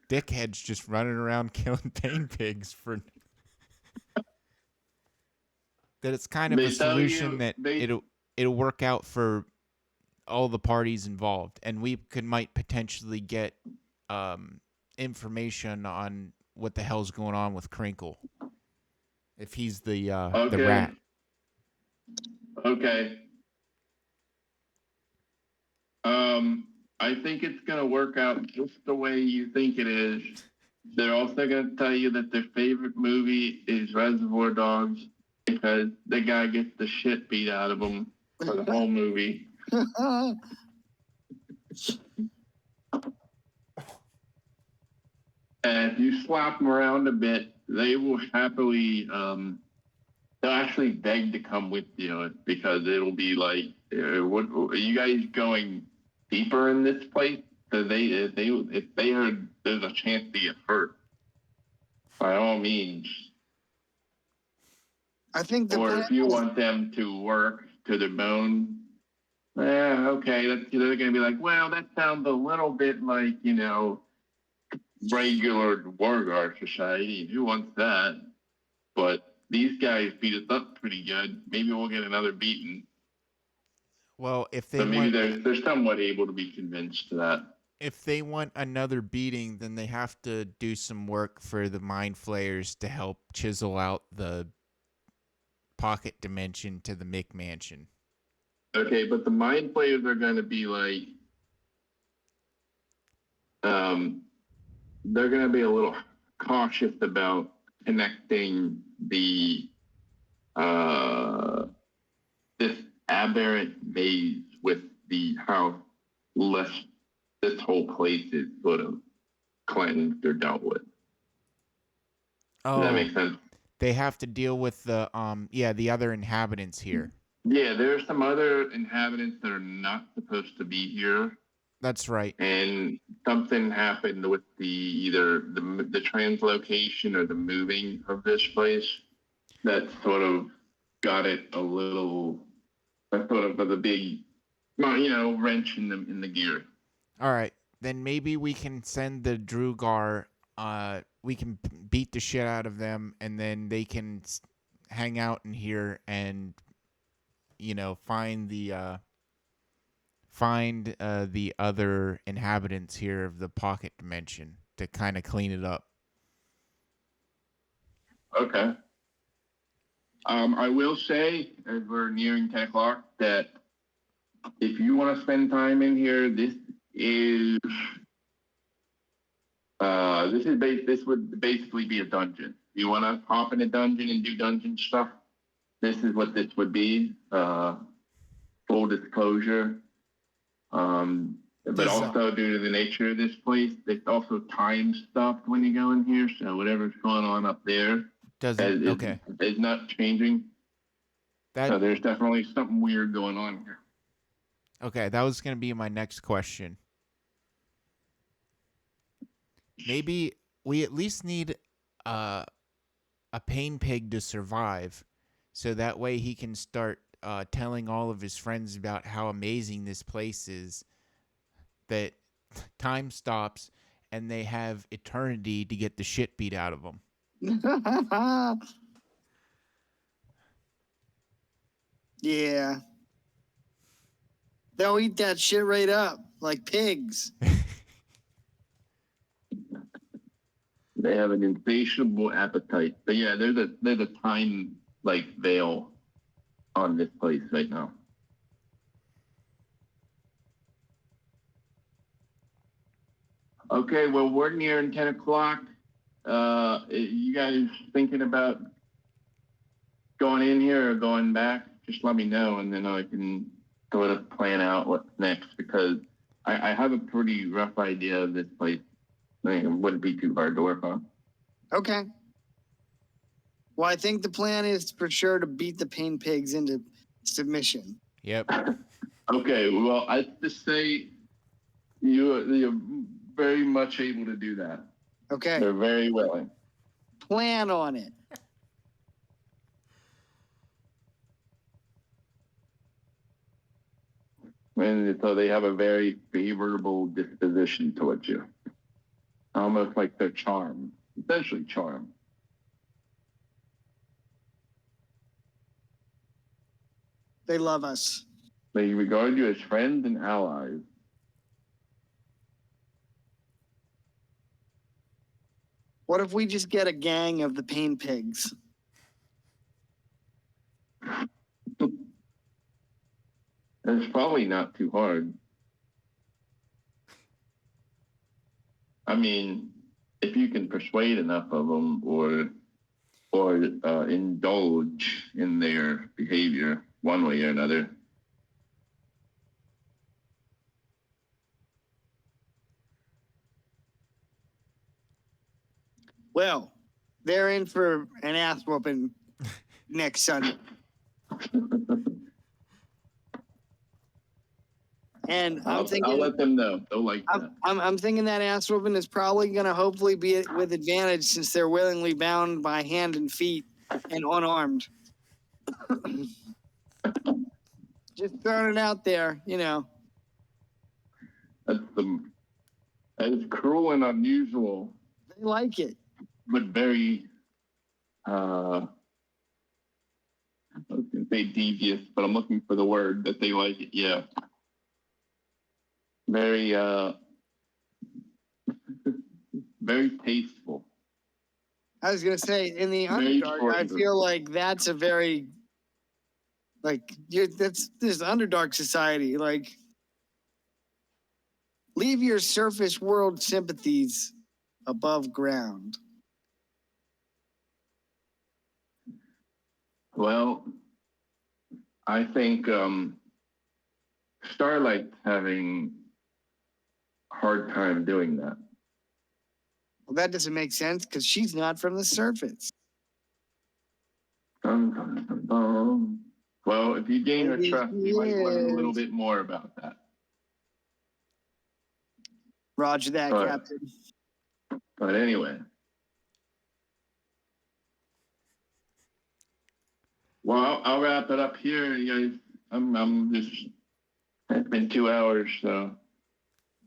dickheads just running around killing pain pigs for that it's kind of They a tell solution you- that they- it'll work out for all the parties involved, and we might potentially get information on what the hell's going on with Crinkle if he's the rat. Okay. I think it's gonna work out just the way you think it is. They're also gonna tell you that their favorite movie is Reservoir Dogs because the guy gets the shit beat out of him for the whole movie. And if you slap them around a bit, they will happily, they'll actually beg to come with you because it'll be like, what are you guys going deeper in this place? Because if they heard there's a chance to get hurt, by all means. I think the Or plan if you is- want them to work to the bone, okay, they're going to be like, well, that sounds a little bit like, regular Warguard society. Who wants that? But these guys beat us up pretty good. Maybe we'll get another beating. Well, if they So maybe want, they're somewhat able to be convinced to that. if they want another beating, then they have to do some work for the Mind Flayers to help chisel out the pocket dimension to the Mick Mansion. Okay, but the mind players are going to be like, they're going to be a little cautious about connecting the this aberrant maze with the how less this whole place is sort of cleansed or dealt with. Does that make sense? They have to deal with the the other inhabitants here. Yeah, there are some other inhabitants that are not supposed to be here. That's right. And something happened with either the translocation or the moving of this place that sort of got it a little, sort of a big, wrench in the gear. All right, then maybe we can send the Drugar. We can beat the shit out of them, and then they can hang out in here and, find the other inhabitants here of the pocket dimension to kind of clean it up. Okay. I will say, as we're nearing 10 o'clock, that if you want to spend time in here, this would basically be a dungeon. You want to hop in a dungeon and do dungeon stuff? This is what this would be. Full disclosure. But also due to the nature of this place, it's also time stopped when you go in here. So whatever's going on up there is not changing. So there's definitely something weird going on here. Okay, that was going to be my next question. Maybe we at least need a pain pig to survive, so that way he can start telling all of his friends about how amazing this place is, that time stops and they have eternity to get the shit beat out of them. Yeah. They'll eat that shit right up like pigs. They have an insatiable appetite. But yeah, there's a time veil on this place right now. Okay, well, we're nearing 10 o'clock. You guys thinking about going in here or going back? Just let me know, and then I can sort of plan out what's next, because I have a pretty rough idea of this place. I think it wouldn't be too hard to work on. Okay. Well, I think the plan is for sure to beat the pain pigs into submission. Yep. Okay, well, I just say you're very much able to do that. Okay. They're very willing. plan on it. And so they have a very favorable disposition towards you. Almost like their charm, essentially charm. They love us. They regard you as friends and allies. What if we just get a gang of the pain pigs? It's probably not too hard. I mean, if you can persuade enough of them or indulge in their behavior one way or another. Well, they're in for an ass whooping next Sunday. And I'll let them know. They'll like that. I'm thinking that ass whooping is probably going to hopefully be with advantage since they're willingly bound by hand and feet and unarmed. Just throwing it out there, you know. That is cruel and unusual, They like it. but very I was gonna say devious, but I'm looking for the word that they like it. Yeah. Very very tasteful. I was going to say, in the Very Underdark, I short. feel like that's a very, like, that's this Underdark society. Like, leave your surface world sympathies above ground. Well, I think Starlight's having a hard time doing that. Well, that doesn't make sense because she's not from the surface. Well, if you gain her Maybe trust, she you might learn a little is. bit more about that. Roger that, All right. Captain. But anyway. Well, I'll wrap it up here. You guys, I'm just, it's been 2 hours, so.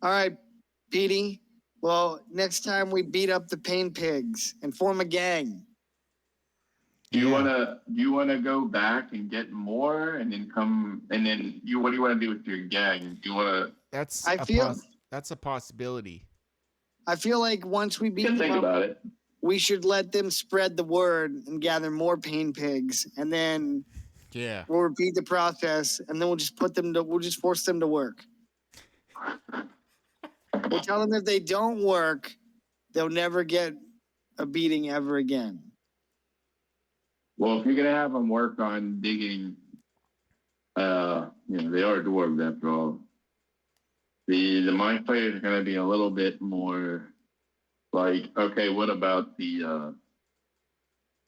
All right, Petey. Well, next time we beat up the pain pigs and form a gang. Do you Yeah. wanna go back and get more and then come and then what do you wanna do with your gang? Do you wanna That's that's a possibility. I feel like once we you beat can them think up, about it? we should let them spread the word and gather more pain pigs, and then Yeah. we'll repeat the process, and then we'll just force them to work. We'll tell them if they don't work, they'll never get a beating ever again. Well, if you're gonna have them work on digging, they are dwarves after all. The mind players are gonna be a little bit more like, okay, what about the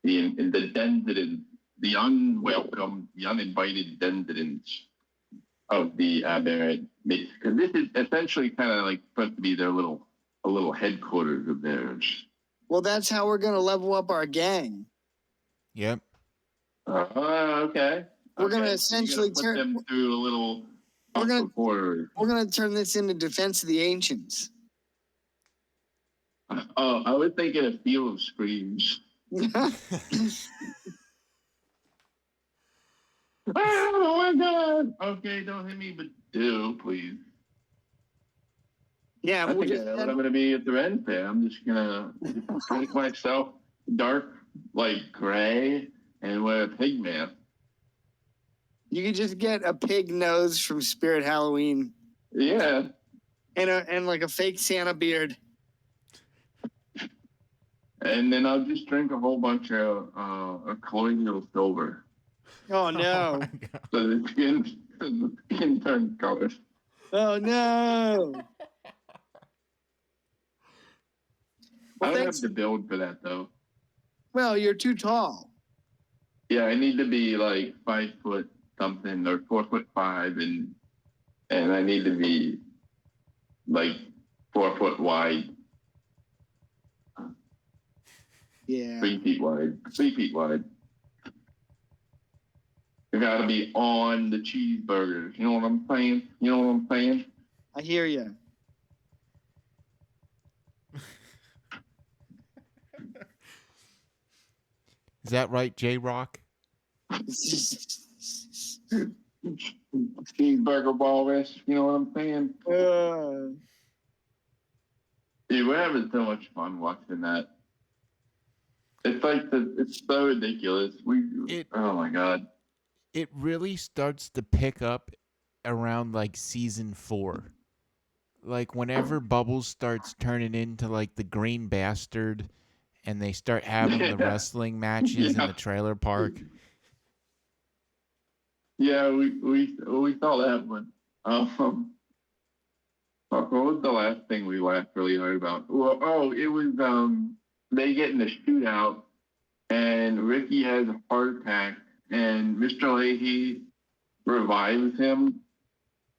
Dendridens, the unwelcome, the uninvited Dendridens of the Aberrant Mist? Because this is essentially kind of like supposed to be a little headquarters of theirs. Well, that's how we're gonna level up our gang. Yep. Okay. We're gonna Okay, so essentially you're gonna put them through a little We're gonna- quarters. We're gonna turn this into Defense of the Ancients. Oh, I was thinking of Field of Screams. Oh my God! Okay, don't hit me, but do please. Yeah, I we'll think I just know what I'm gonna be at the end there. I'm just gonna paint myself dark, like gray, and wear a pig mask. you could just get a pig nose from Spirit Halloween Yeah, and like a fake Santa beard. and then I'll just drink a whole bunch of colloidal silver, Oh no! my God. so the skin turns color. Oh no! I Well, don't thanks. have the build for that though. Well, you're too tall. Yeah, I need to be like 5 foot something or 4'5", and I need to be like 4 foot wide. Yeah. 3 feet wide. 3 feet wide. They gotta be on the cheeseburgers. You know what I'm saying? You know what I'm saying? I hear you. Is that right, J Rock? Cheeseburger walrus. You know what I'm saying? Dude, we're having so much fun watching that. It's like it's so ridiculous. Oh my god. It really starts to pick up around like season 4. Like whenever Bubbles starts turning into like the green bastard and they start having the wrestling matches in Yeah. the trailer park. Yeah, we saw that one. What was the last thing we laughed really hard about? Well, it was they get in a shootout and Ricky has a heart attack and Mr. Leahy revives him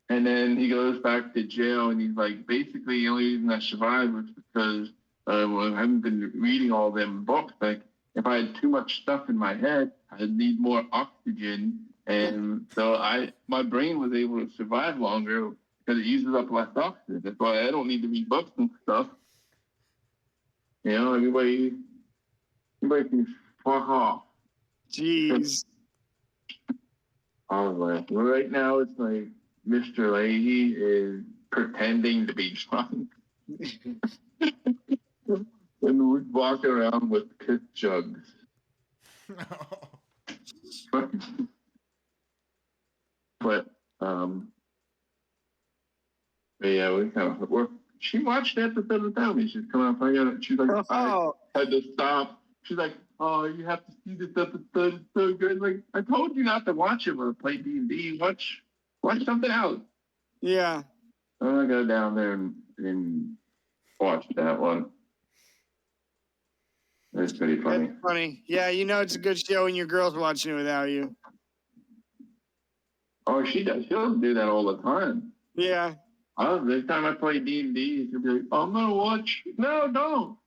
and then he goes back to jail and he's like, basically the only reason I survived was because well, I haven't been reading all them books. Like if I had too much stuff in my head, I'd need more oxygen. And so my brain was able to survive longer because it uses up less oxygen. That's why I don't need to read books and stuff. You know, everybody can fuck off. Jeez. All right. Well, right now it's like Mr. Leahy is pretending to be drunk. And we're walking around with piss jugs. But yeah, we kind of work. She watched the episode without me. She's coming up. She's like, I had to stop. She's like, oh, you have to see this episode. It's so good. Like, I told you not to watch it when I play D&D. Watch something else. Yeah. I'm gonna go down there and watch that one. It's pretty funny. That's funny. Yeah, you know it's a good show when your girl's watching it without you. Oh, she does. She'll do that all the time. Yeah. Every time I play D&D, she'll be like, I'm gonna watch. No, don't.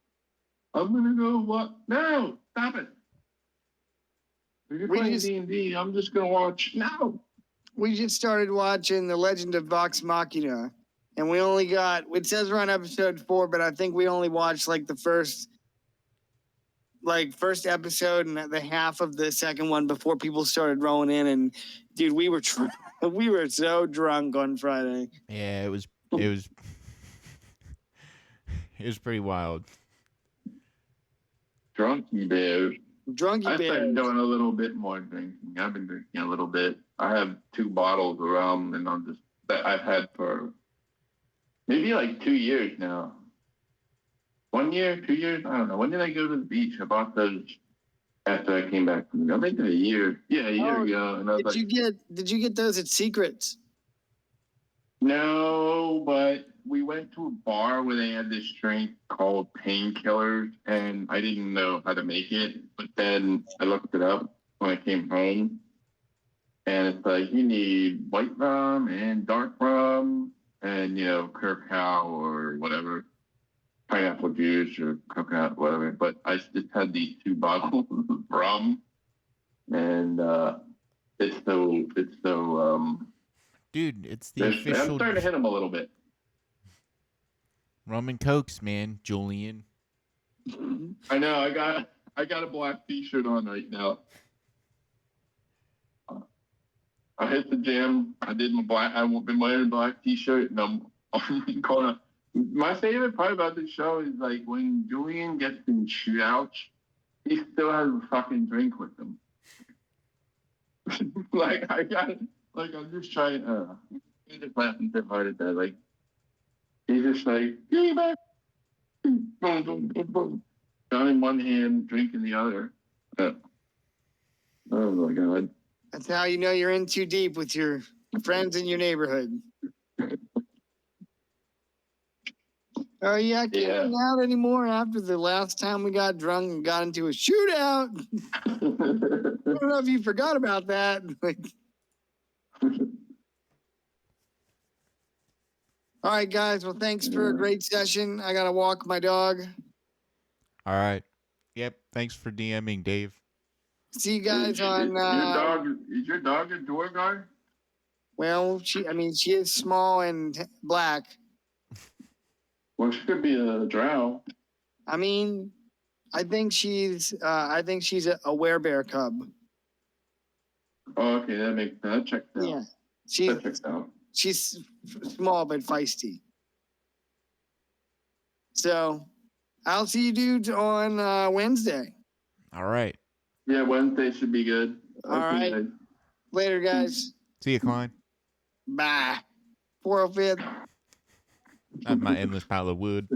I'm gonna go watch. No, stop it. If you're playing D&D, I'm just gonna watch. No. We just started watching The Legend of Vox Machina, and we only got, it says we're on episode 4, but I think we only watched like the first episode and the half of the second one before people started rolling in. And dude, we were so drunk on Friday. Yeah, it was it was pretty wild. Drunky bears. Drunky I started bears. doing a little bit more drinking. I've been drinking a little bit. I have 2 bottles of rum, and that I've had for maybe like 2 years now. 1 year, 2 years, I don't know. When did I go to the beach? I bought those after I came back from. I think a year. Yeah, a year ago. And I was Did you get those at Secrets? No, but we went to a bar where they had this drink called Painkillers, and I didn't know how to make it. But then I looked it up when I came home, and it's like you need white rum and dark rum, and curacao or whatever, pineapple juice or coconut, whatever. But I just had these 2 bottles of rum, and it's so Dude, it's the I'm official starting to hit them a little bit. rum and cokes, man, Julian. I know. I got a black T-shirt on right now. I hit the gym. I did my black. I've been wearing a black T-shirt, and I'm going. My favorite part about this show is like when Julian gets in shootouts, he still has a fucking drink with him. I'm just trying. He's just laughing so hard at that. Like he's just like, give me back. Boom, boom, boom, boom. Gun in one hand, drink in the other. Oh my god. That's how you know you're in too deep with your friends in your neighborhood. Are you acting out anymore after the last time we got drunk and got into a shootout? I don't know if you forgot about that. All right, guys. Well, thanks for a great session. I got to walk my dog. All right. Yep. Thanks for DMing, Dave. See you guys Is on. your dog a door guard? Well, she is small and black. Well, she could be a drow. I mean, I think she's a werebear cub. Oh, okay, that checks out. Yeah, That checks out. she's small but feisty. So, I'll see you dudes on Wednesday. All right. Yeah, Wednesday should be good. All right. Later, guys. See you, Klein. Bye. 405th. Not my endless pile of wood.